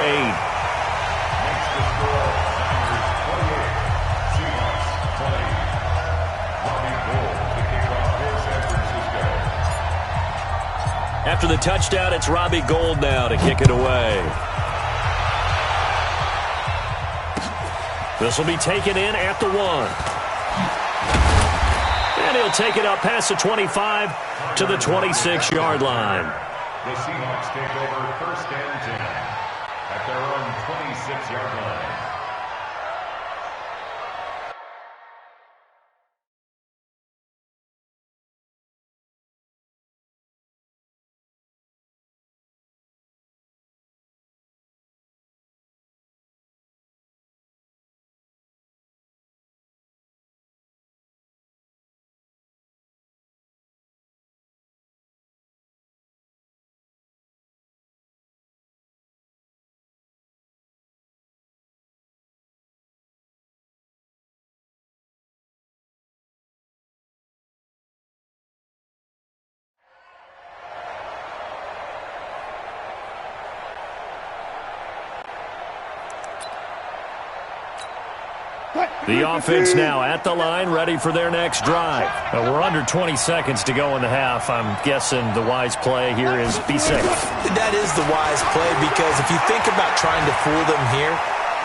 After the touchdown, it's Robbie Gould now to kick it away. This will be taken in at the 1. And he'll take it up past the 25 to the 26-yard line. The Seahawks take over 1st and 10 at their own 26-yard line. The offense now at the line, ready for their next drive. We're under 20 seconds to go in the half. I'm guessing the wise play here is be safe. That is the wise play, because if you think about trying to fool them here,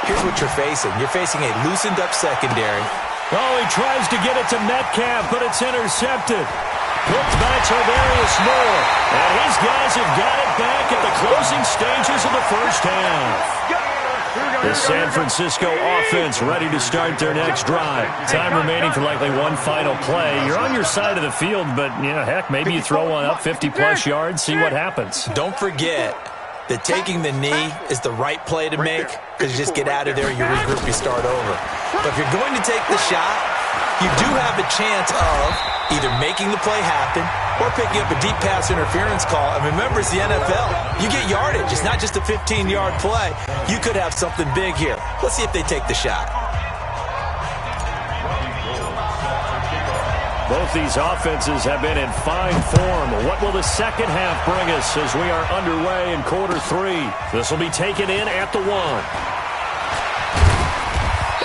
here's what you're facing. You're facing a loosened up secondary. Oh, he tries to get it to Metcalf, but it's intercepted. Picked by Tavarius Moore. And his guys have got it back at the closing stages of the first half. The San Francisco offense ready to start their next drive. Time remaining for likely one final play. You're on your side of the field, but, heck, maybe you throw one up 50-plus yards, see what happens. Don't forget that taking the knee is the right play to make, because you just get out of there, you regroup, you start over. But if you're going to take the shot, you do have a chance of either making the play happen or picking up a deep pass interference call. And remember, it's the NFL. You get yardage. It's not just a 15-yard play. You could have something big here. Let's see if they take the shot. Both these offenses have been in fine form. What will the second half bring us as we are underway in quarter 3? This will be taken in at the 1.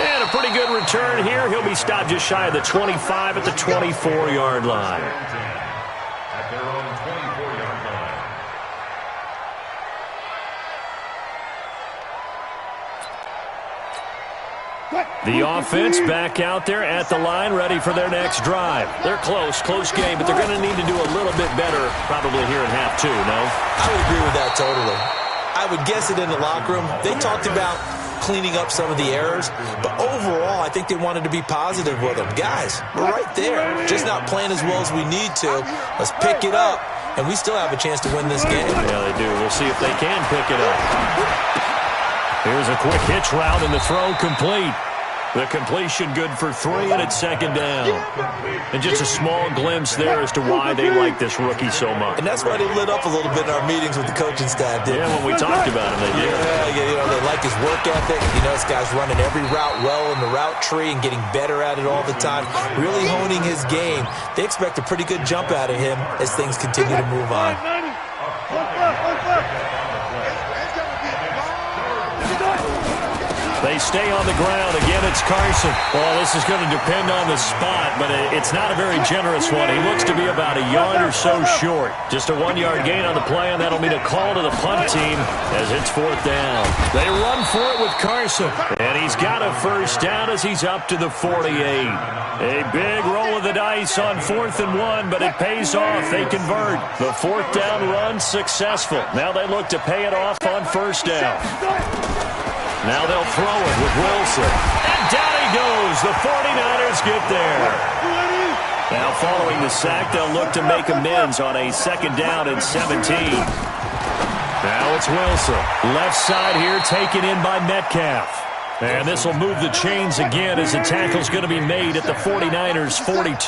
And a pretty good return here. He'll be stopped just shy of the 25 at the 24-yard line. At their own 24-yard line. The offense back out there at the line, ready for their next drive. They're close game, but they're going to need to do a little bit better probably here in half 2, no? I would agree with that totally. I would guess it in the locker room. They talked about cleaning up some of the errors, but overall, I think they wanted to be positive with them. Guys, we're right there, just not playing as well as we need to. Let's pick it up, and we still have a chance to win this game. Yeah, they do. We'll see if they can pick it up. Here's a quick hitch route, and the throw complete. The completion good for 3, and it's second down. And just a small glimpse there as to why they like this rookie so much. And that's why they lit up a little bit in our meetings with the coaching staff, didn't they? Yeah, when we talked about him, they did. Yeah, they like his work ethic. This guy's running every route well in the route tree and getting better at it all the time, really honing his game. They expect a pretty good jump out of him as things continue to move on. They stay on the ground. Again, it's Carson. Well, this is going to depend on the spot, but it's not a very generous one. He looks to be about a yard or so short. Just a 1-yard gain on the play, and that'll mean a call to the punt team as it's 4th down. They run for it with Carson, and he's got a first down as he's up to the 48. A big roll of the dice on 4th and 1, but it pays off. They convert. The 4th down run successful. Now they look to pay it off on 1st down. Now they'll throw it with Wilson. And down he goes. The 49ers get there. Now following the sack, they'll look to make amends on a 2nd down and 17. Now it's Wilson. Left side here taken in by Metcalf. And this will move the chains again as the tackle's going to be made at the 49ers' 42.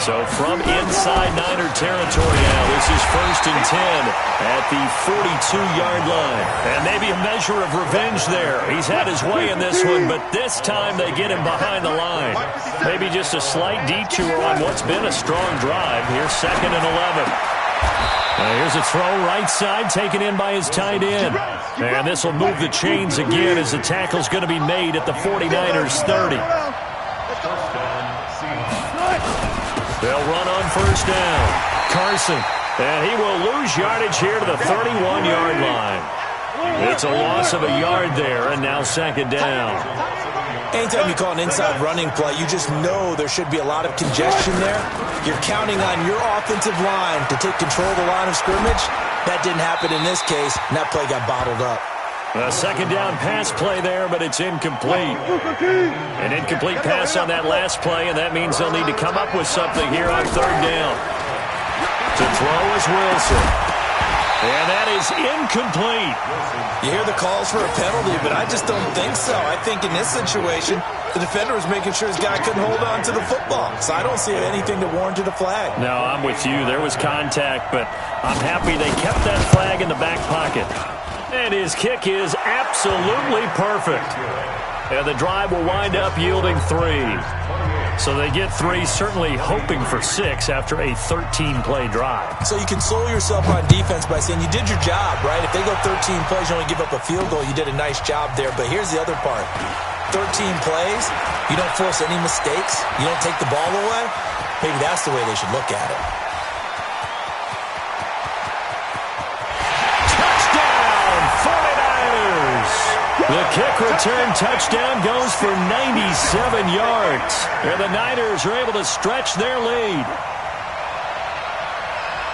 So from inside Niner territory now, this is 1st and 10 at the 42-yard line. And maybe a measure of revenge there. He's had his way in this one, but this time they get him behind the line. Maybe just a slight detour on what's been a strong drive. Here's 2nd and 11. Here's a throw right side taken in by his tight end. And this will move the chains again as the tackle's going to be made at the 49ers' 30. They'll run on 1st down. Carson. And he will lose yardage here to the 31-yard line. It's a loss of a yard there, and now 2nd down. Anytime you call an inside running play, you just know there should be a lot of congestion there. You're counting on your offensive line to take control of the line of scrimmage. That didn't happen in this case, and that play got bottled up. A 2nd down pass play there, but it's incomplete. An incomplete pass on that last play, and that means they'll need to come up with something here on 3rd down. To throw is Wilson. And that is incomplete. You hear the calls for a penalty, but I just don't think so. I think in this situation, the defender was making sure his guy couldn't hold on to the football. So I don't see anything that warranted a flag. No, I'm with you. There was contact, but I'm happy they kept that flag in the back pocket. And his kick is absolutely perfect. And the drive will wind up yielding 3. So they get 3, certainly hoping for 6 after a 13-play drive. So you console yourself on defense by saying you did your job, right? If they go 13 plays, you only give up a field goal, you did a nice job there. But here's the other part. 13 plays, you don't force any mistakes, you don't take the ball away. Maybe that's the way they should look at it. Touchdown, 49ers! The kick return touchdown goes for 97 yards. And the Niners are able to stretch their lead.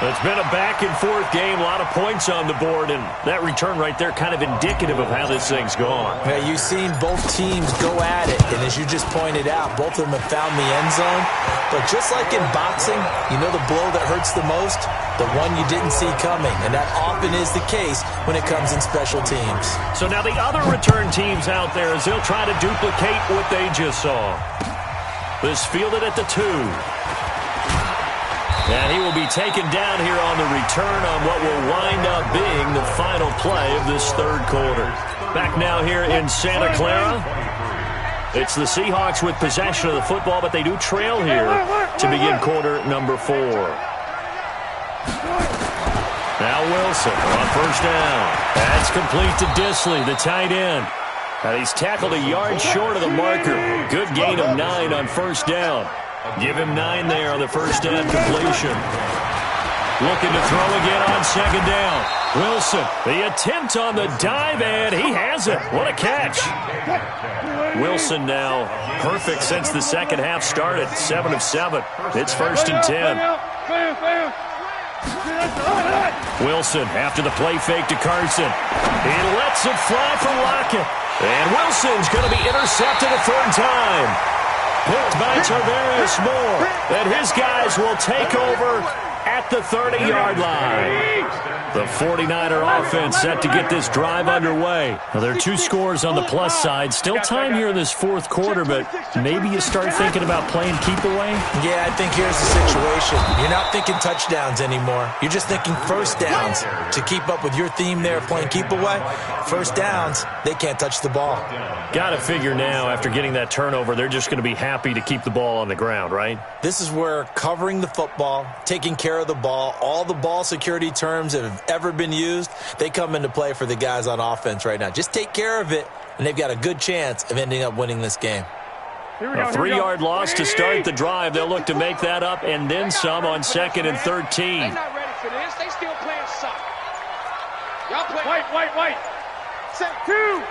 It's been a back-and-forth game, a lot of points on the board, and that return right there kind of indicative of how this thing's gone. Yeah, you've seen both teams go at it, and as you just pointed out, both of them have found the end zone. But just like in boxing, you know the blow that hurts the most? The one you didn't see coming, and that often is the case when it comes in special teams. So now the other return teams out there, as they'll try to duplicate what they just saw. This fielded at the 2. And he will be taken down here on the return on what will wind up being the final play of this third quarter. Back now here in Santa Clara. It's the Seahawks with possession of the football, but they do trail here to begin quarter number 4. Now Wilson on first down. That's complete to Disley, the tight end. And he's tackled a yard short of the marker. Good gain of 9 on first down. Give him 9 there on the first down completion. Looking to throw again on second down. Wilson, the attempt on the dive, and he has it. What a catch. Wilson now perfect since the second half started. 7 of 7. It's first and 10. Wilson after the play fake to Carson. He lets it fly for Lockett. And Wilson's going to be intercepted a third time. Picked by Tarvarius Moore. And his guys will take over at the 30-yard line. The 49er offense set to get this drive underway. Now, there are 2 scores on the plus side. Still time here in this fourth quarter, but maybe you start thinking about playing keep away? Yeah, I think here's the situation. You're not thinking touchdowns anymore. You're just thinking first downs. To keep up with your theme there of playing keep away, first downs, they can't touch the ball. Got to figure now, after getting that turnover, they're just going to be happy to keep the ball on the ground, right? This is where covering the football, taking care of the ball, all the ball security terms that have ever been used, they come into play for the guys on offense right now. Just take care of it, and they've got a good chance of ending up winning this game. A 3-yard loss to start the drive. They'll look to make that up and then some on 2nd and 13. They're not ready for this. They still playing soccer. Y'all play. White. Set 2.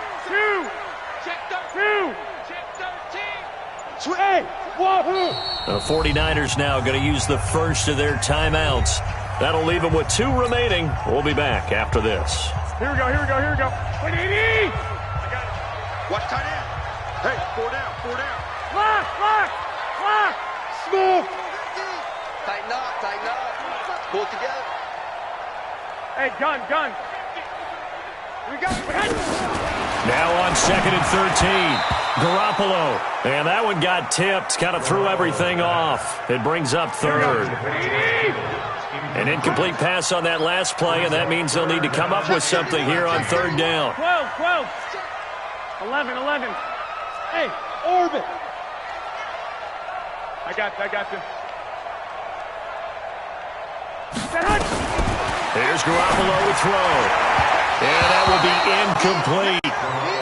Check 2. Check 13. Hey, wahoo. The 49ers now going to use the first of their timeouts. That'll leave them with 2 remaining. We'll be back after this. Here we go. I got it. Watch tight end. Hey, 4 down. Lock. Smooth. Tighten up. Pull it together. Hey, gun. We got it. Now on 2nd and 13. Garoppolo. And that one got tipped. Kind of threw everything off. It brings up 3rd. An incomplete pass on that last play, and that means they'll need to come up with something here on 3rd down. 12. 11. Hey, orbit. I got you. Here's Garoppolo to throw. And that will be incomplete.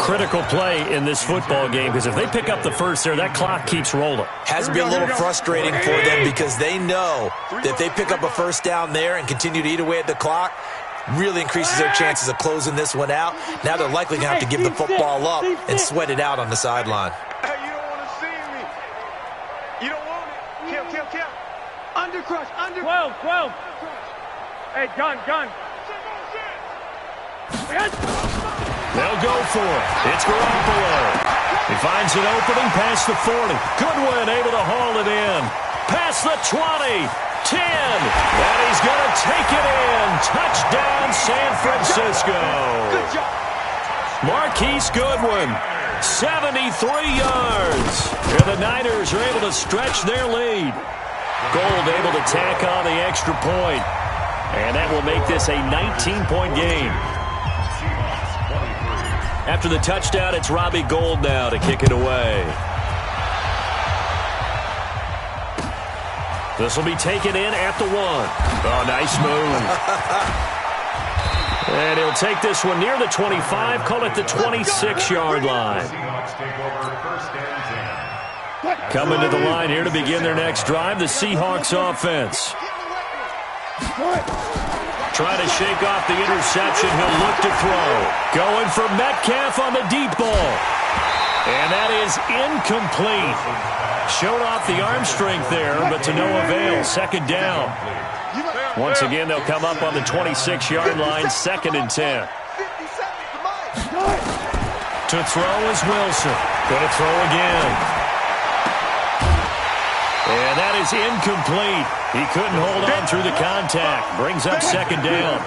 Critical play in this football game, because if they pick up the first there, that clock keeps rolling. Has to be a little frustrating for them because they know that if they pick up a first down there and continue to eat away at the clock, really increases their chances of closing this one out. Now they're likely going to have to give the football up and sweat it out on the sideline. Hey, you don't want to see me. You don't want it. Kill. Undercrush. 12. Hey, gun. They'll go for it. It's Garoppolo. He finds an opening past the 40. Goodwin able to haul it in. Past the 20. 10. And he's going to take it in. Touchdown, San Francisco. Good job. Marquise Goodwin, 73 yards. And the Niners are able to stretch their lead. Gold able to tack on the extra point. And that will make this a 19-point game. After the touchdown, it's Robbie Gould now to kick it away. This will be taken in at the 1. Oh, nice move. And he'll take this one near the 25, call it the 26-yard line. Coming to the line here to begin their next drive, the Seahawks offense. Trying to shake off the interception. He'll look to throw. Going for Metcalf on the deep ball. And that is incomplete. Showed off the arm strength there, but to no avail. 2nd down. Once again, they'll come up on the 26-yard line. 2nd and 10. To throw is Wilson. Going to throw again. And that is incomplete. He couldn't hold on through the contact. Brings up 2nd down.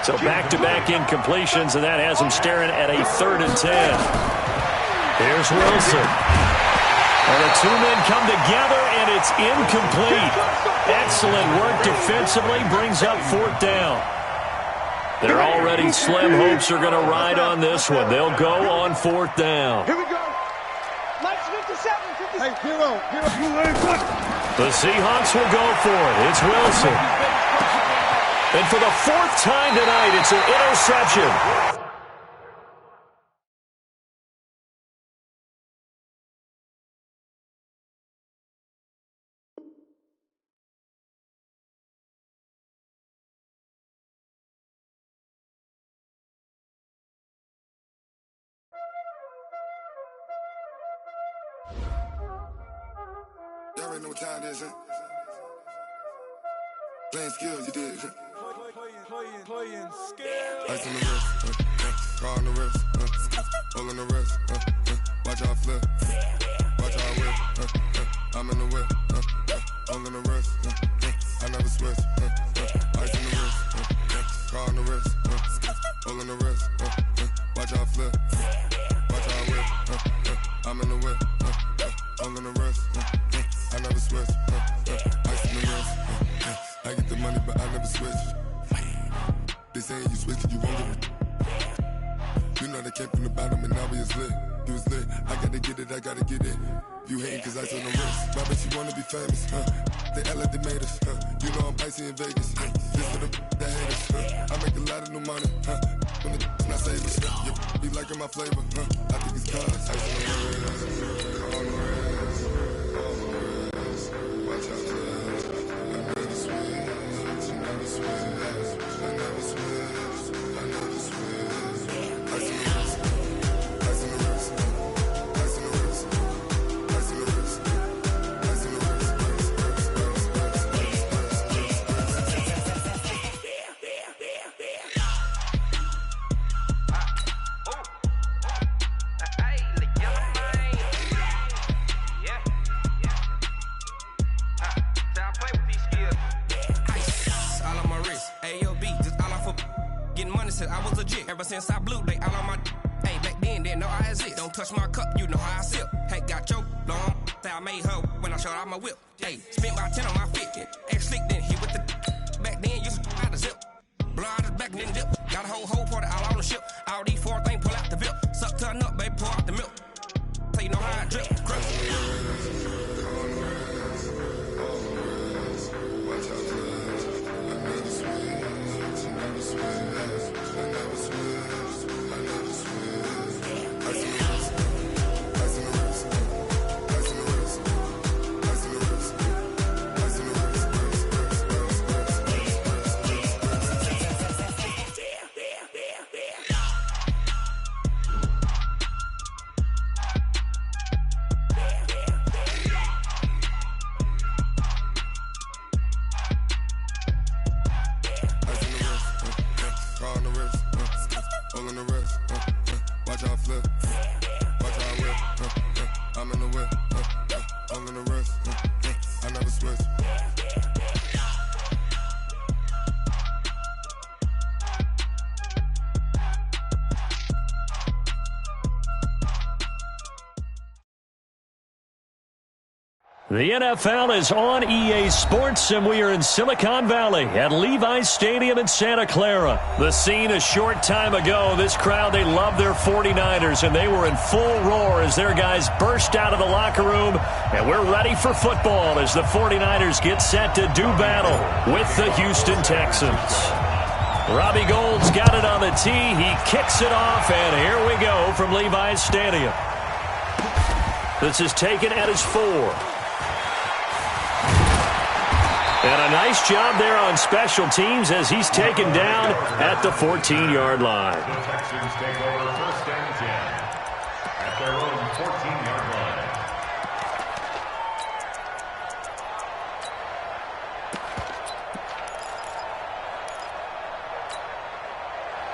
So back-to-back incompletions, and that has him staring at a 3rd and 10. Here's Wilson. And the two men come together, and it's incomplete. Excellent work defensively, brings up 4th down. They're already slim hopes are going to ride on this one. They'll go on 4th down. Here we go. Let's 57. Hey, hero. The Seahawks will go for it. It's Wilson. And for the 4th time tonight, it's an interception. Y'all already know what time it is, huh? Playing skills, you did. Playing skills. Ice on the wrist, car on the wrist, hole on the wrist, watch out flip, watch out whip, I'm in the whip, hole in the wrist, I never switch, ice on the wrist, car on the wrist, hole in the wrist, watch out flip, watch out whip, I'm in the whip, hole in the wrist, I never switch, ice on the wrist, I get the money but I never switch. They saying you switch it, you won't get it. You know they came from the bottom and now we is lit. You was lit, I gotta get it, I gotta get it. You hating cause ice on the wrist. Why bet you wanna be famous, They act like they made us, You know I'm icy in Vegas, This for the that hate us, I make a lot of new money, When the not save us, You be liking my flavor, I think it's cause ice on the wrist, on the wrist, on the wrist. Watch out for us, I never switch, I never switch. I never switch, I never switch. Ice on the wrist, ice on the wrist, ice on the wrist, ice on the wrist, ice on the wrist, I was legit ever since I blew. They all on my. Hey, back then, didn't know I exist. Don't touch my cup, you know how I sip. Hey, got your long. Say I made her when I showed out my whip. Hey, spent about 10 on my fit. Ex slick, then hit with the. Back then, used to out the zip. Blow out his back, then dip. Got a whole party all on the ship. All these 4 things pull out the VIP. Suck to a nut, baby, pour out the milk. So you know how I drip. Crush. The NFL is on EA Sports, and we are in Silicon Valley at Levi's Stadium in Santa Clara. The scene a short time ago, this crowd, they love their 49ers, and they were in full roar as their guys burst out of the locker room, and we're ready for football as the 49ers get set to do battle with the Houston Texans. Robbie Gould's got it on the tee. He kicks it off, and here we go from Levi's Stadium. This is taken at his 4. And a nice job there on special teams as he's taken down at the 14-yard line. The Texans take over 1st and 10 at their own 14-yard line.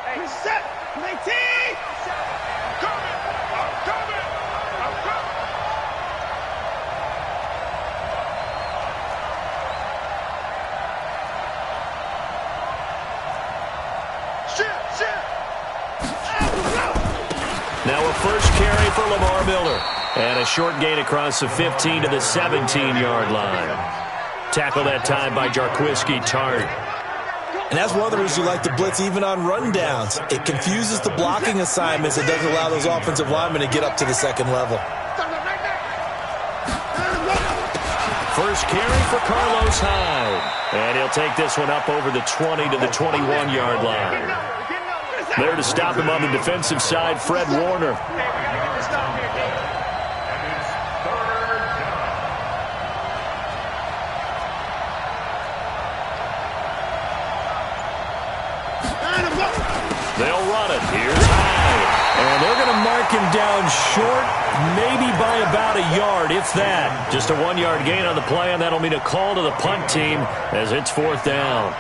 Hey, set! 19! I'm coming! I'm coming! I'm coming! Now a first carry for Lamar Miller. And a short gain across the 15 to the 17-yard line. Tackle that time by Jarquiski Tart. And that's one of the reasons you like to blitz even on rundowns. It confuses the blocking assignments. It doesn't allow those offensive linemen to get up to the second level. First carry for Carlos Hyde. And he'll take this one up over the 20 to the 21-yard line. There to stop him on the defensive side, Fred Warner. They'll run it. Here's Hyde. And they're going to mark him down short, maybe by about a yard, if that. Just a 1-yard gain on the play, and that'll mean a call to the punt team as it's 4th down.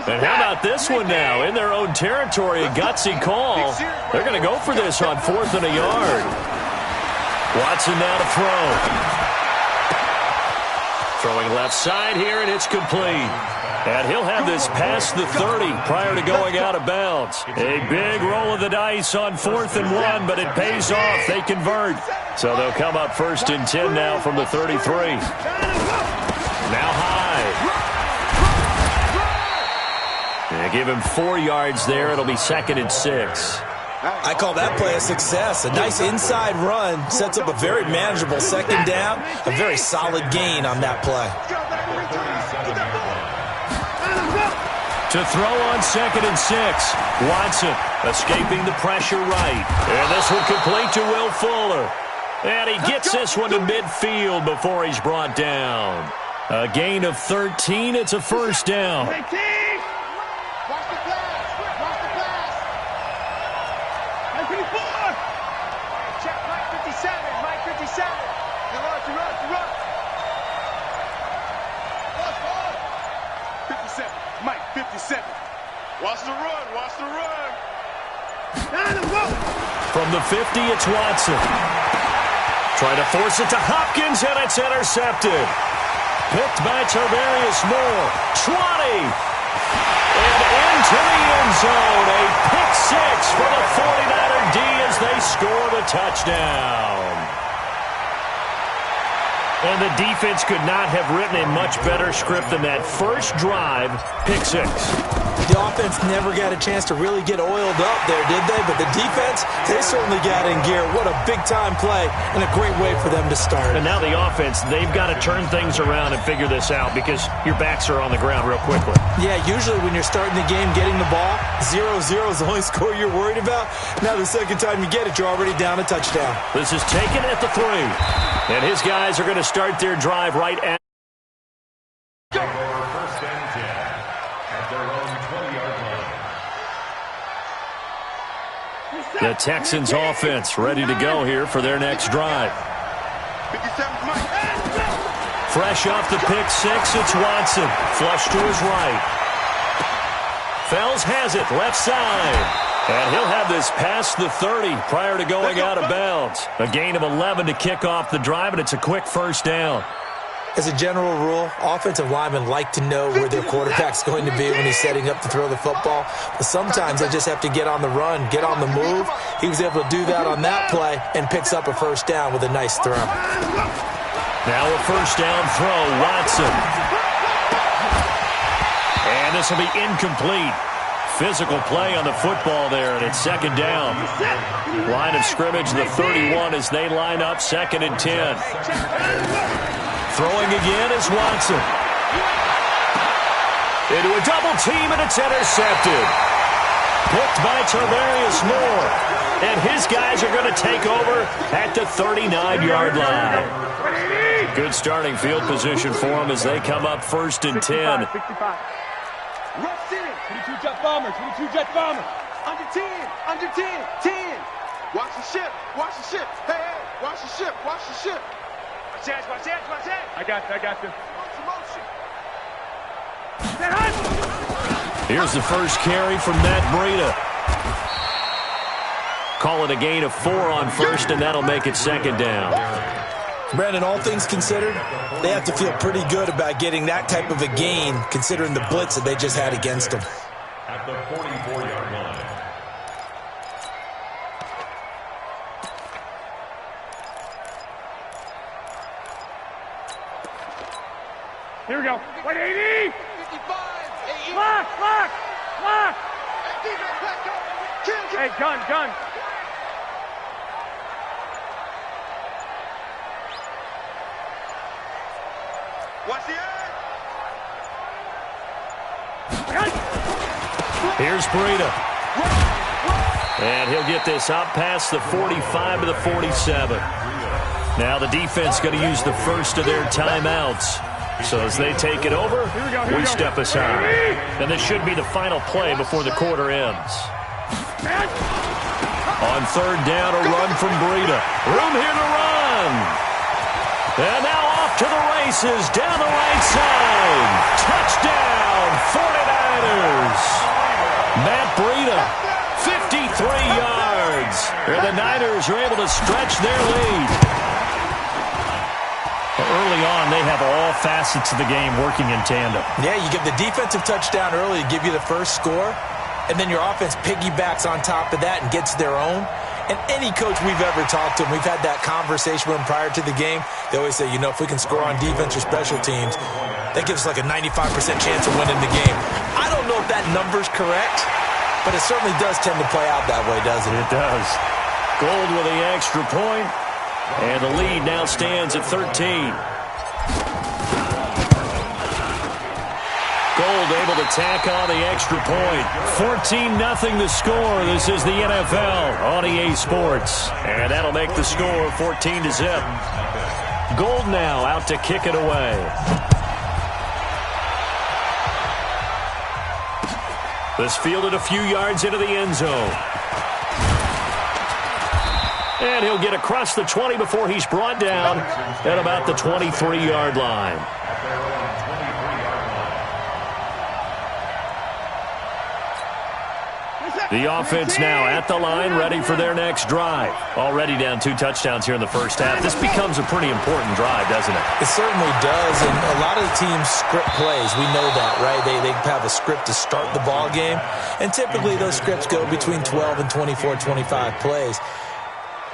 And how about this one now? In their own territory, a gutsy call. They're going to go for this on 4th and a yard. Watson now to throw. Throwing left side here, and it's complete. And he'll have this past the 30 prior to going out of bounds. A big roll of the dice on 4th and 1, but it pays off. They convert. So they'll come up 1st and 10 now from the 33. Now Hyde. They give him 4 yards there. It'll be 2nd and 6. I call that play a success. A nice inside run sets up a very manageable 2nd down. A very solid gain on that play. To throw on 2nd and 6. Watson escaping the pressure right. And this one complete to Will Fuller. And he gets this one to midfield before he's brought down. A gain of 13. It's a 1st down. Watch the glass. Watch the glass. Mike 54. Check Mike 57. Mike 57. You run. 57. Mike 57. Watch the run. From the 50, it's Watson. Trying to force it to Hopkins, and it's intercepted. Picked by Tarvarius Moore. 20. And into the end zone. A pick 6 for the 49er D as they score the touchdown. And the defense could not have written a much better script than that first drive, pick 6. The offense never got a chance to really get oiled up there, did they? But the defense, they certainly got in gear. What a big-time play and a great way for them to start. And now the offense, they've got to turn things around and figure this out because your backs are on the ground real quickly. Yeah, usually when you're starting the game, getting the ball, 0-0 is the only score you're worried about. Now the second time you get it, you're already down a touchdown. This is taken at the 3. And his guys are going to start their drive right at. Take over 1st and 10 at their own 20-yard line. The Texans offense ready to go here for their next drive. 57, Mike. Fresh off the pick 6, it's Watson. Flush to his right. Fells has it, left side. And he'll have this past the 30 prior to going out of bounds. A gain of 11 to kick off the drive, and it's a quick 1st down. As a general rule, offensive linemen like to know where their quarterback's going to be when he's setting up to throw the football. But sometimes they just have to get on the run, get on the move. He was able to do that on that play and picks up a 1st down with a nice throw. Now a 1st down throw, Watson. And this will be incomplete. Physical play on the football there, and it's 2nd down. Line of scrimmage, the 31 as they line up 2nd and 10. Throwing again is Watson. Into a double team, and it's intercepted. Picked by Tarvarius Moore. And his guys are going to take over at the 39-yard line. Good starting field position for them as they come up 1st and 10. 65. 22 jet bomber. Under 10. 10. Watch the ship. Hey, watch the ship. Watch that. I got you. Here's the first carry from Matt Breida. Call it a gain of 4 on 1st, and that'll make it 2nd down. Brandon, all things considered, they have to feel pretty good about getting that type of a gain, considering the blitz that they just had against them. At the 44-yard line. Here we go. 180. 55. Lock. Hey, gun. Watch the end. Here's Breida. And he'll get this up past the 45 to the 47. Now the defense going to use the first of their timeouts. So as they take it over, we step aside. And this should be the final play before the quarter ends. On third down, a run from Breida. Room here to run. And now off to the races down the right side. Touchdown, 49ers. Matt Breida, 53 yards. And the Niners are able to stretch their lead. Early on, they have all facets of the game working in tandem. Yeah, you get the defensive touchdown early to give you the first score, and then your offense piggybacks on top of that and gets their own. And any coach we've ever talked to, and we've had that conversation with them prior to the game, they always say, you know, if we can score on defense or special teams, that gives us like a 95% chance of winning the game. I don't know if that number's correct, but it certainly does tend to play out that way, doesn't it? It does. Gold with the extra point. And the lead now stands at 13. Gold able to tack on the extra point. 14-0 the score. This is the NFL on EA Sports. And that'll make the score 14-0. Gold now out to kick it away. This fielded a few yards into the end zone. And he'll get across the 20 before he's brought down at about the 23-yard line. The offense now at the line, ready for their next drive. Already down 2 touchdowns here in the first half. This becomes a pretty important drive, doesn't it? It certainly does, and a lot of the teams script plays. We know that, right? They have a script to start the ball game, and typically those scripts go between 12 and 24, 25 plays.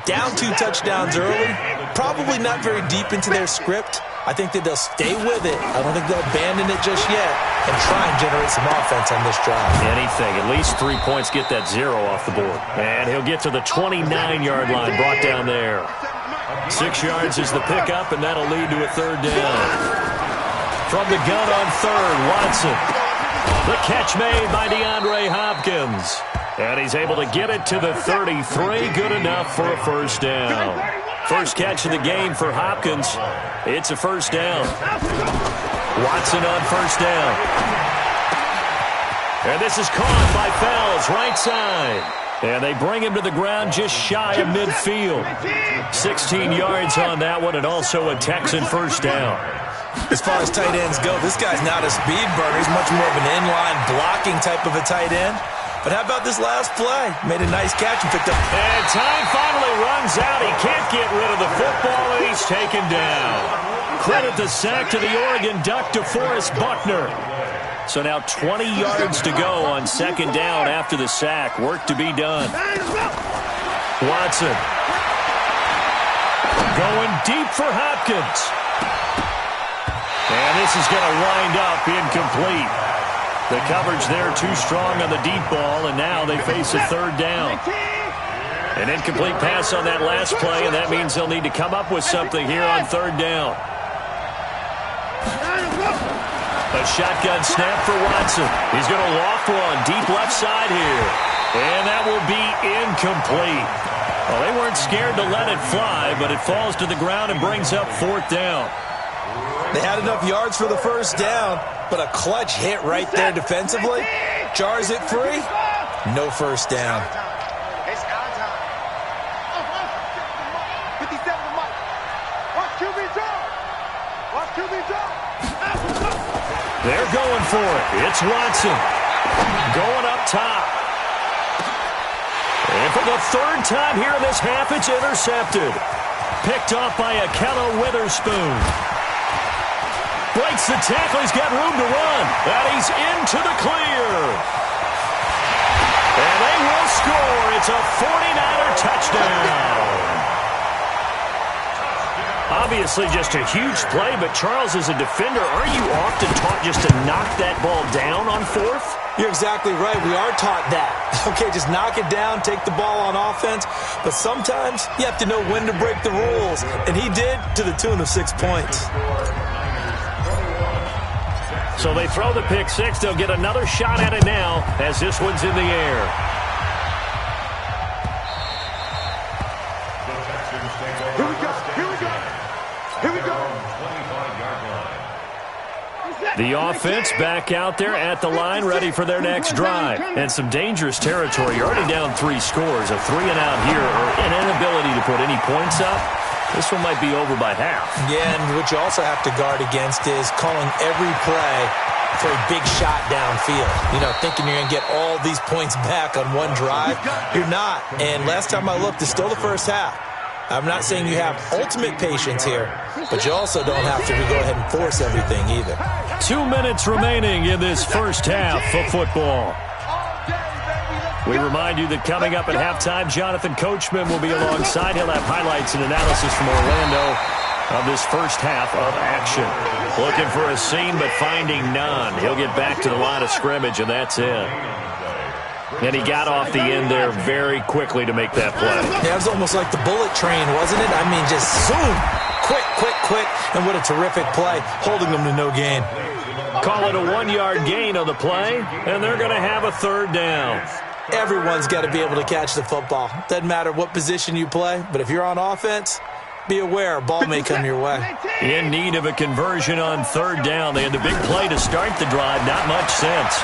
Down 2 touchdowns early, probably not very deep into their script. I think that they'll stay with it. I don't think they'll abandon it just yet and try and generate some offense on this drive. Anything. At least 3 points get that 0 off the board. And he'll get to the 29-yard line, brought down there. 6 yards is the pickup, and that'll lead to a third down. From the gun on third, Watson. The catch made by DeAndre Hopkins. And he's able to get it to the 33. Good enough for a first down. First catch of the game for Hopkins. It's a first down. Watson on first down. And this is caught by Fells, right side. And they bring him to the ground just shy of midfield. 16 yards on that one, and also a Texan first down. As far as tight ends go, this guy's not a speed burner. He's much more of an inline blocking type of a tight end. But how about this last play? Made a nice catch and picked up. And time finally runs out. He can't get rid of the football, and he's taken down. Credit the sack to the Oregon Duck, DeForest Buckner. So now 20 yards to go on second down after the sack. Work to be done. Watson. Going deep for Hopkins. And this is going to wind up incomplete. The coverage there too strong on the deep ball, and now they face a third down. An incomplete pass on that last play, and that means they'll need to come up with something here on third down. A shotgun snap for Watson. He's going to loft one deep left side here, and that will be incomplete. Well, they weren't scared to let it fly, but it falls to the ground and brings up fourth down. They had enough yards for the first down, but a clutch hit right there defensively. Jars it free. No first down. It's our time. 57 to Mike. Watch QB drop. Watch QB drop. They're going for it. It's Watson. Going up top. And for the third time here in this half, it's intercepted. Picked off by Akello Witherspoon. Breaks the tackle. He's got room to run. And he's into the clear. And they will score. It's a 49er touchdown. Obviously just a huge play, but Charles, as a defender, aren't you often taught just to knock that ball down on fourth? You're exactly right. We are taught that. Okay, just knock it down, take the ball on offense. But sometimes you have to know when to break the rules. And he did, to the tune of 6 points. So they throw the pick six. They'll get another shot at it now as this one's in the air. Here we go. Here we go. Here we go. The offense back out there at the line, ready for their next drive. And some dangerous territory. You're already down 3 scores. A 3-and-out here, or an inability to put any points up. This one might be over by half. Yeah, and what you also have to guard against is calling every play for a big shot downfield. You know, thinking you're going to get all these points back on one drive. You're not. And last time I looked, it's still the first half. I'm not saying you have ultimate patience here, but you also don't have to go ahead and force everything either. 2 minutes remaining in this first half of football. We remind you that coming up at halftime, Jonathan Coachman will be alongside. He'll have highlights and analysis from Orlando of this first half of action. Looking for a seam, but finding none. He'll get back to the line of scrimmage, and that's it. And he got off the end there very quickly to make that play. Yeah, it was almost like the bullet train, wasn't it? I mean, just zoom. Quick, quick, quick. And what a terrific play, holding them to no gain. Call it a 1-yard gain on the play, and they're going to have a third down. Everyone's got to be able to catch the football. Doesn't matter what position you play, but if you're on offense, be aware a ball may come your way. In need of a conversion on third down. They had the big play to start the drive. Not much sense.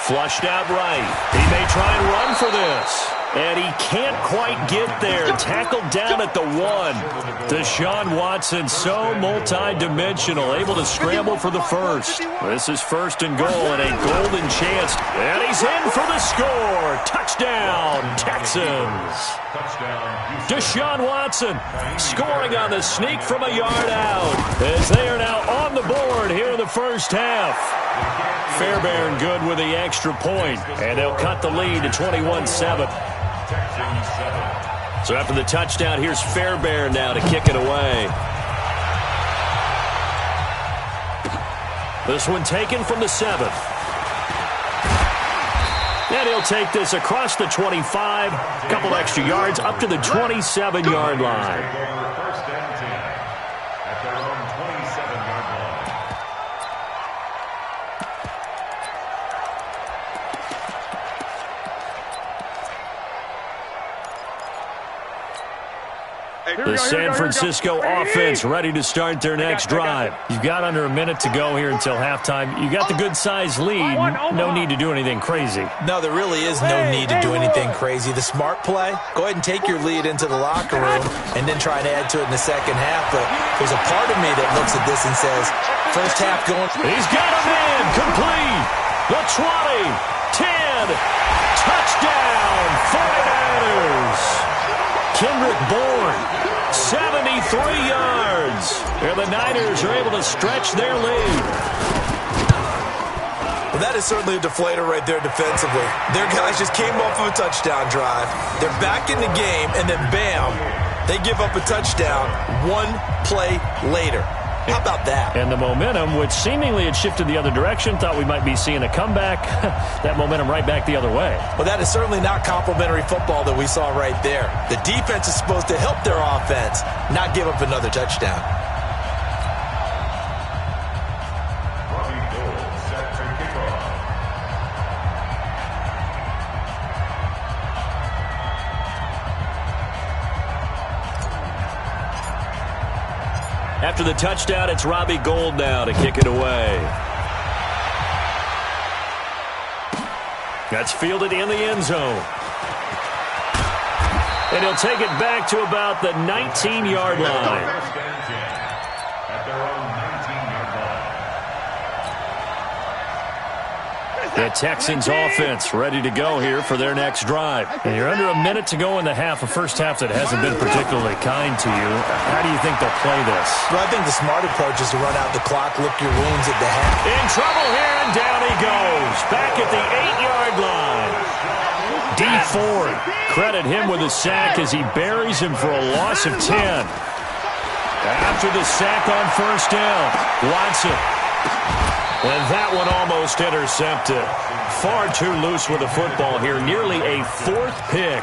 Flushed out right. He may try and run for this. And he can't quite get there. Tackled down at the 1. Deshaun Watson, so multi-dimensional, able to scramble for the first. This is first and goal and a golden chance. And he's in for the score. Touchdown, Texans. Deshaun Watson scoring on the sneak from a yard out as they are now on the board here in the first half. Fairbairn good with the extra point, and they'll cut the lead to 21-7. So after the touchdown, here's Fairbairn now to kick it away. This one taken from the 7th. And he'll take this across the 25, a couple extra yards, up to the 27-yard line. The San Francisco offense ready to start their next drive. You've got under a minute to go here until halftime. You got the good-sized lead. No need to do anything crazy. No, there really is no need to do anything crazy. The smart play, go ahead and take your lead into the locker room and then try and add to it in the second half. But there's a part of me that looks at this and says, first half going. He's got him in. Complete. The 20. 10. Touchdown. 49ers. Kendrick Bourne, 73 yards. And the Niners are able to stretch their lead. Well, that is certainly a deflator right there defensively. Their guys just came off of a touchdown drive. They're back in the game, and then bam, they give up a touchdown 1 play later. How about that? And the momentum, which seemingly had shifted the other direction, thought we might be seeing a comeback. That momentum right back the other way. Well, that is certainly not complimentary football that we saw right there. The defense is supposed to help their offense, not give up another touchdown. After the touchdown, it's Robbie Gould now to kick it away. That's fielded in the end zone. And he'll take it back to about the 19-yard line. The Texans offense ready to go here for their next drive. And you're under a minute to go in the half, a first half that hasn't been particularly kind to you. How do you think they'll play this? Well, I think the smart approach is to run out the clock, lick your wounds at the half. In trouble here, and down he goes. Back at the 8-yard line. D Ford. Credit him with a sack as he buries him for a loss of 10. After the sack on first down, Watson. And that one almost intercepted. Far too loose with the football here. Nearly a 4th pick.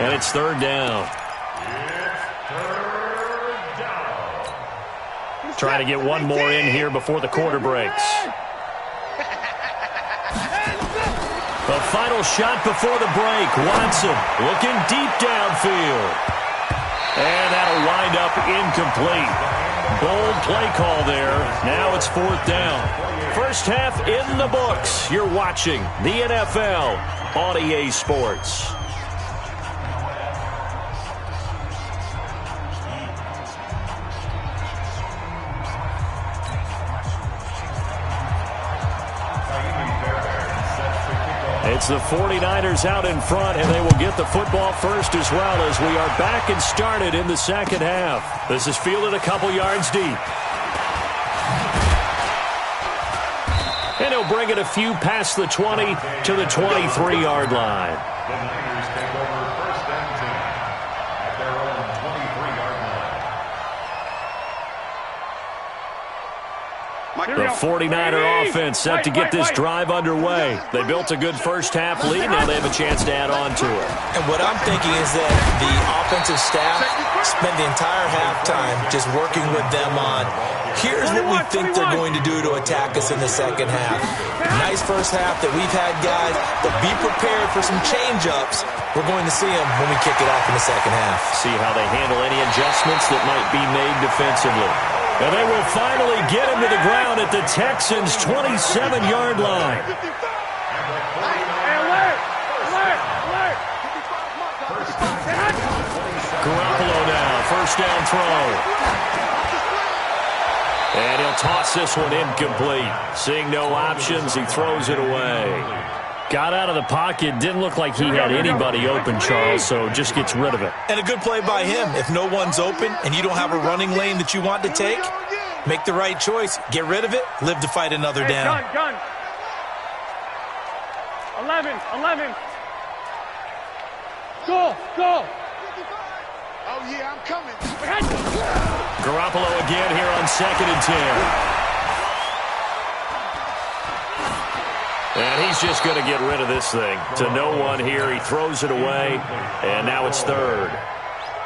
And it's 3rd down. Trying to get one more in here before the quarter breaks. The final shot before the break. Watson looking deep downfield. And that'll wind up incomplete. Bold play call there. Now it's 4th down. First half in the books. You're watching the NFL on EA Sports. It's the 49ers out in front, and they will get the football first as well as we are back and started in the second half. This is fielded a couple yards deep. And he'll bring it a few past the 20 to the 23-yard line. The Niners take over 1st and 10 at their own 23-yard line. The 49er offense set to get this drive underway. They built a good first half lead. Now they have a chance to add on to it. And what I'm thinking is that the offensive staff spend the entire halftime just working with them on, here's what we think they're going to do to attack us in the second half. Nice first half that we've had, guys, but be prepared for some change-ups. We're going to see them when we kick it off in the second half. See how they handle any adjustments that might be made defensively. And they will finally get him to the ground at the Texans' 27-yard line. Garoppolo now, first down throw. And he'll toss this one incomplete. Seeing no options, he throws it away. Got out of the pocket, didn't look like he had anybody open, Charles, so just gets rid of it. And a good play by him. If no one's open and you don't have a running lane that you want to take, make the right choice. Get rid of it. Live to fight another down. Gun. 11. Go. Oh, yeah, I'm coming. Garoppolo again here on 2nd and 10. And he's just going to get rid of this thing. To no one here. He throws it away, and now it's 3rd.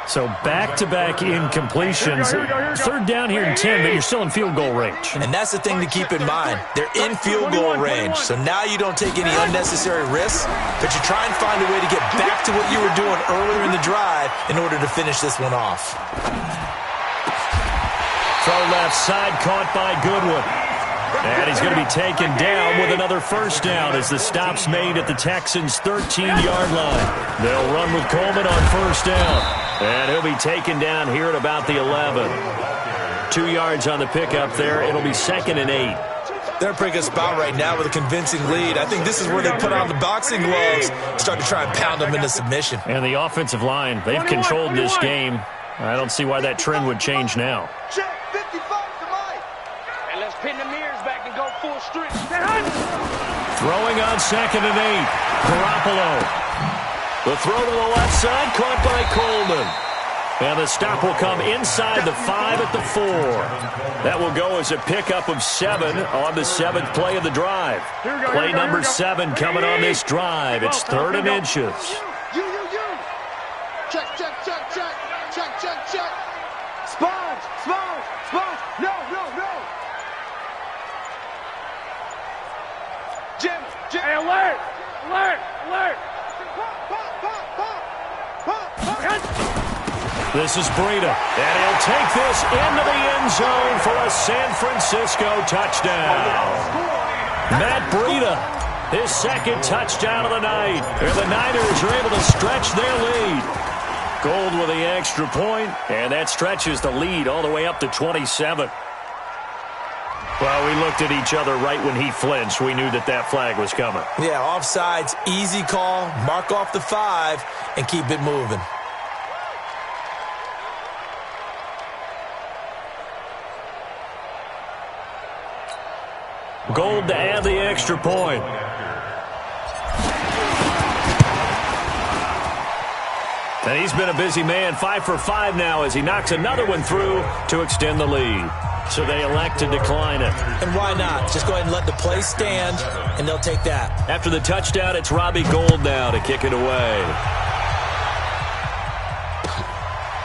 So back-to-back incompletions. 3rd down here and 10, but you're still in field goal range. And that's the thing to keep in mind. They're in field goal range, so now you don't take any unnecessary risks, but you try and find a way to get back to what you were doing earlier in the drive in order to finish this one off. Throw left side, caught by Goodwin. And he's going to be taken down with another first down as the stop's made at the Texans' 13-yard line. They'll run with Coleman on first down. And he'll be taken down here at about the 11. 2 yards on the pickup there. It'll be 2nd and 8. They're a pretty good spot right now with a convincing lead. I think this is where they put on the boxing gloves, start to try and pound them into submission. And the offensive line, they've controlled this game. I don't see why that trend would change now. Check 55 to Mike. And let's pin the mirrors back and go full strip. Throwing on 2nd and 8. Garoppolo. The throw to the left side, caught by Coleman. And the stop will come inside the 5 at the 4. That will go as a pickup of 7 on the 7th play of the drive. Play number 7 coming on this drive. It's 3rd and inches. You. Check. Sponge. No. Jim. Hey, alert. This is Breida, and he'll take this into the end zone for a San Francisco touchdown. Matt Breida, his 2nd touchdown of the night. And the Niners are able to stretch their lead. Gold with the extra point, and that stretches the lead all the way up to 27. Well, we looked at each other right when he flinched. We knew that flag was coming. Yeah, offsides, easy call, mark off the 5, and keep it moving. Gold to add the extra point. And he's been a busy man, 5 for 5 now as he knocks another one through to extend the lead. So they elect to decline it. And why not? Just go ahead and let the play stand, and they'll take that. After the touchdown, it's Robbie Gould now to kick it away.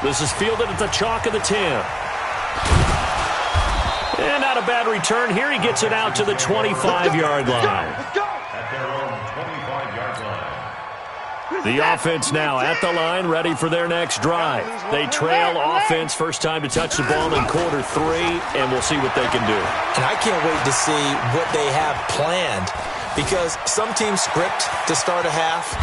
This is fielded at the chalk of the 10. And not a bad return here. He gets it out to the 25-yard line. At their own 25-yard line. The offense now at the line, ready for their next drive. They trail offense, first time to touch the ball in quarter 3, and we'll see what they can do. And I can't wait to see what they have planned, because some teams script to start a half.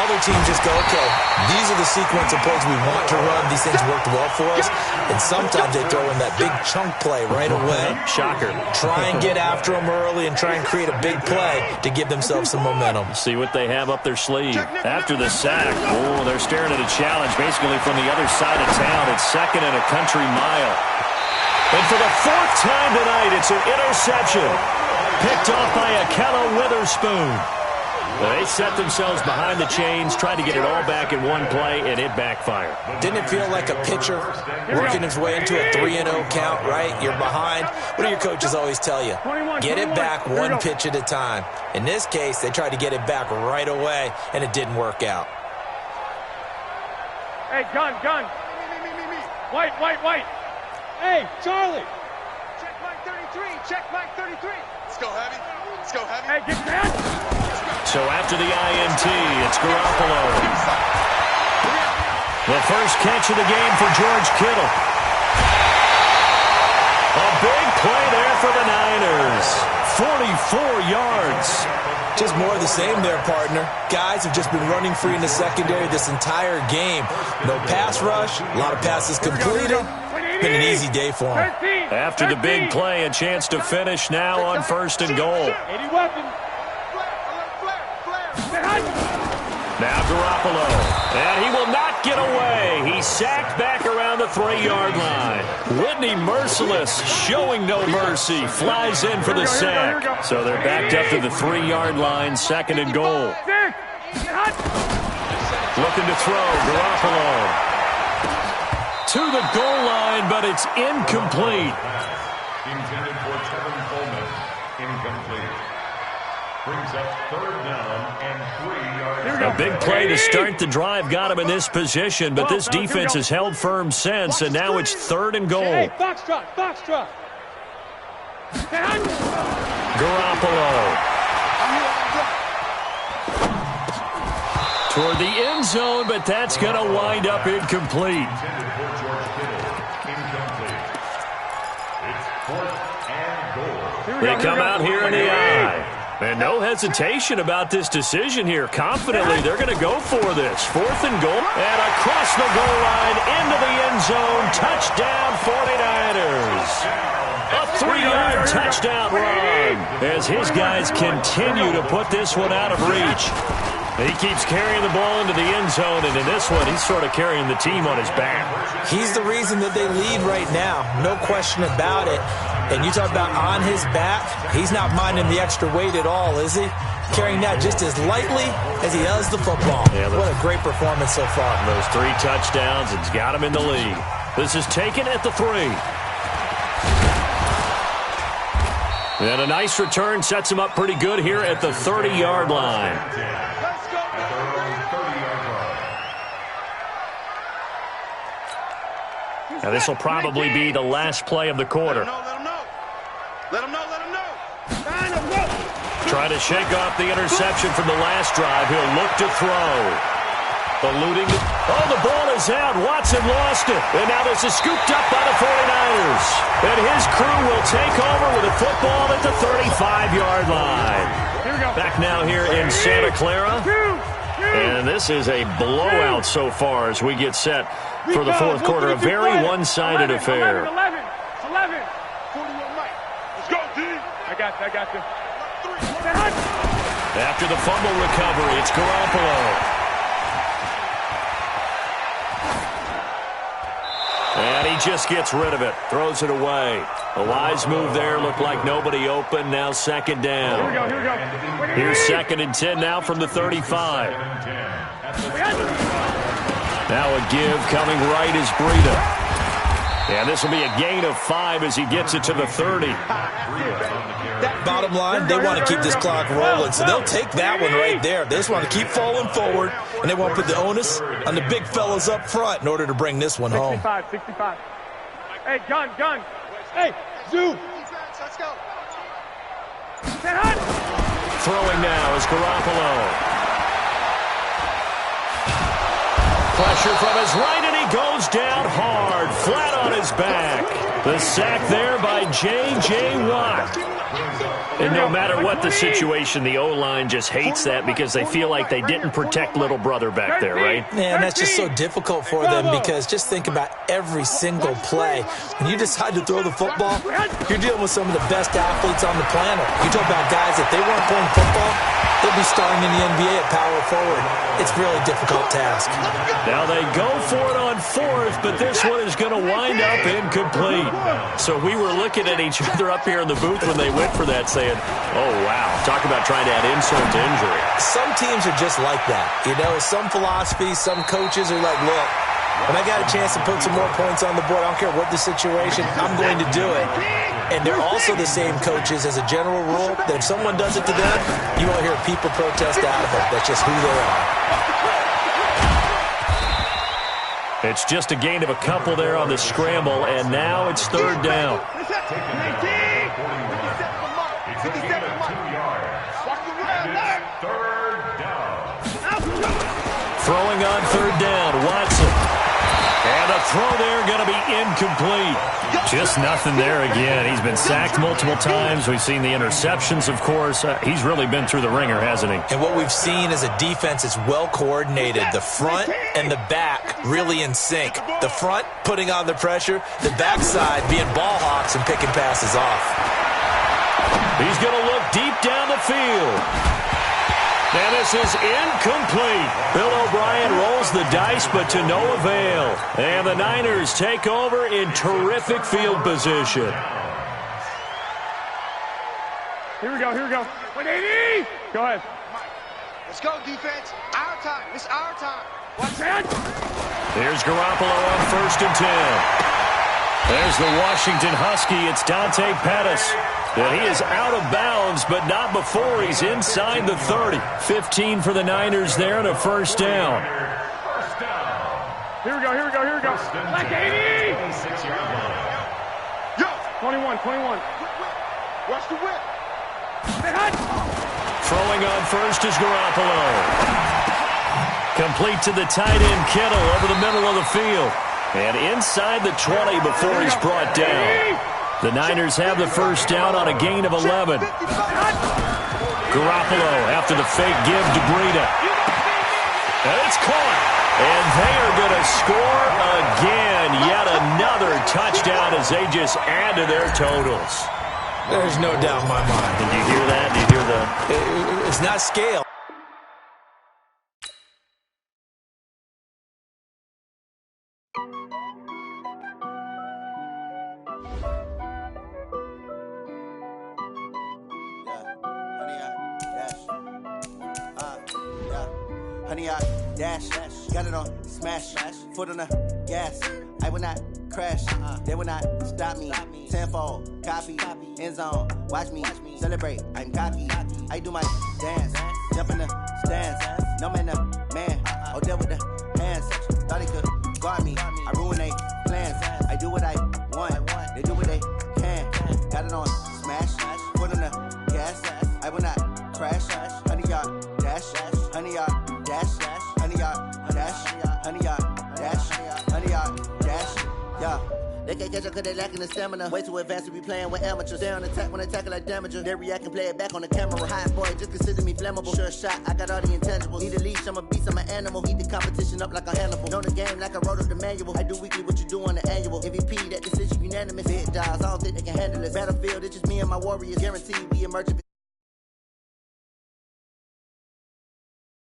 Other teams just go, okay, these are the sequence of plays we want to run. These things worked well for us. And sometimes they throw in that big chunk play right away. Shocker. Try and get after them early and try and create a big play to give themselves some momentum. See what they have up their sleeve. After the sack, oh, they're staring at a challenge basically from the other side of town. It's second and a country mile. And for the 4th time tonight, it's an interception. Picked off by Akella Witherspoon. They set themselves behind the chains, tried to get it all back in one play, and it backfired. Didn't it feel like a pitcher working his way into a 3-0 count, right? You're behind. What do your coaches always tell you? Get it back one pitch at a time. In this case, they tried to get it back right away, and it didn't work out. Hey, gun. Me. White. Hey, Charlie. Check Mike 33. Let's go, heavy. Hey, get that. So after the INT, it's Garoppolo. The first catch of the game for George Kittle. A big play there for the Niners. 44 yards. Just more of the same there, partner. Guys have just been running free in the secondary this entire game. No pass rush, a lot of passes completed. Been an easy day for them. After the big play, a chance to finish now on 1st and goal. Now Garoppolo, and he will not get away. He's sacked back around the 3-yard line. Whitney Merciless, showing no mercy, flies in for the sack. So they're backed up to the 3-yard line, 2nd and goal. Looking to throw, Garoppolo. To the goal line, but it's incomplete. Intended for Tevin Coleman. Incomplete. Brings up 3rd down and 3 yards. A big play to start the drive got him in this position, but this defense has held firm since, and now it's 3rd and goal. Hey, box truck. Garoppolo. Toward the end zone, but that's going to wind up incomplete. Intended for George Kittle. Incomplete. It's 4th and goal. They come out here in the eye. And no hesitation about this decision here. Confidently, they're going to go for this. 4th and goal. And across the goal line, into the end zone. Touchdown, 49ers. A 3-yard touchdown run as his guys continue to put this one out of reach. He keeps carrying the ball into the end zone, and in this one, he's sort of carrying the team on his back. He's the reason that they lead right now. No question about it. And you talk about on his back, he's not minding the extra weight at all, is he? Carrying that just as lightly as he does the football. Yeah, what a great performance so far. Those 3 touchdowns, it's got him in the lead. This is taken at the 3. And a nice return sets him up pretty good here at the 30-yard line. Now this will probably be the last play of the quarter. Let him know. Trying to shake off the interception from the last drive. He'll look to throw. Eluding. Oh, the ball is out. Watson lost it. And now this is scooped up by the 49ers. And his crew will take over with a football at the 35-yard line. Back now here in Santa Clara. And this is a blowout so far as we get set for the 4th quarter. A very one-sided affair. 11. 41 Mike. Let's go, D. I got you. After the fumble recovery, it's Garoppolo. And he just gets rid of it. Throws it away. A wise move there. Looked like nobody open. Now 2nd down. Here we go. Here's 2nd and 10 now from the 35. Now a give coming right is Breida. And this will be a gain of 5 as he gets it to the 30. Bottom line, they want to keep this clock rolling, so they'll take that one right there. They just want to keep falling forward, and they want to put the onus on the big fellas up front in order to bring this one home. 65. Hey, gun. Hey, zoom. Let's go. Throwing now is Garoppolo. Pressure from his right, and he goes down hard, flat on his back. The sack there by J.J. Watt. And no matter what the situation, the O-line just hates that because they feel like they didn't protect little brother back there, right? Man, that's just so difficult for them because just think about every single play. When you decide to throw the football, you're dealing with some of the best athletes on the planet. You talk about guys, if they weren't playing football, they'd be starting in the NBA at power forward. It's a really difficult task. Now they go for it on 4th, but this one is going to wind up incomplete. So we were looking at each other up here in the booth when they went for that saying, oh, wow, talk about trying to add insult to injury. Some teams are just like that. You know, some philosophies, some coaches are like, look, when I got a chance to put some more points on the board, I don't care what the situation, I'm going to do it. And they're also the same coaches as a general rule that if someone does it to them, you won't hear people protest out of it. That's just who they are. It's just a gain of a couple there on the scramble, and now it's 3rd down. Throwing on 3rd down, Watson. And a throw there going to be incomplete. Just nothing there again. He's been sacked multiple times. We've seen the interceptions, of course. He's really been through the ringer, hasn't he? And what we've seen is a defense is well coordinated. The front and the back really in sync. The front putting on the pressure, the backside being ball hawks and picking passes off. He's going to look deep down the field. And this is incomplete. Bill O'Brien rolls the dice, but to no avail. And the Niners take over in terrific field position. Here we go. 180. Go ahead. Let's go, defense. Our time. It's our time. Watch that. There's Garoppolo on 1st and 10. There's the Washington Husky. It's Dante Pettis. And he is out of bounds, but not before he's inside the 30. 15 for the Niners there and a 1st down. Here we go. Black 80. 21. Watch the whip. Throwing on 1st is Garoppolo. Complete to the tight end, Kittle, over the middle of the field. And inside the 20 before he's brought down. The Niners have the 1st down on a gain of 11. Garoppolo after the fake give to Breida. And it's caught. And they are going to score again. Yet another touchdown as they just add to their totals. There's no doubt in my mind. Did you hear that? Did you hear the... It's not scale. Honey, I dash, got it on, smash, foot on the gas. I will not crash, they will not stop me. Tenfold, copy, end zone, watch me celebrate. I'm cocky, I do my dance, jump in the stands. No man, man, oh, there with the hands. Thought he could guard me, I ruin they plans. I do what I want, they do what they can. Got it on, smash, foot on the gas. I will not crash, honey, y'all dash, honey, y'all. Honey, yeah. They can't catch up cause they lacking the stamina. Way too advanced to be playing with amateurs. They on attack when they tackle like damager. They react and play it back on the camera. Hot boy, just consider me flammable. Sure shot, I got all the intangibles. Need a leash, I'm a beast, I'm an animal. Eat the competition up like a Hannibal. Know the game like I wrote up the manual. I do weekly what you do on the annual. MVP, that decision unanimous. Big dogs, I don't think they can handle this. Battlefield, it's just me and my warriors. Guaranteed we emerge.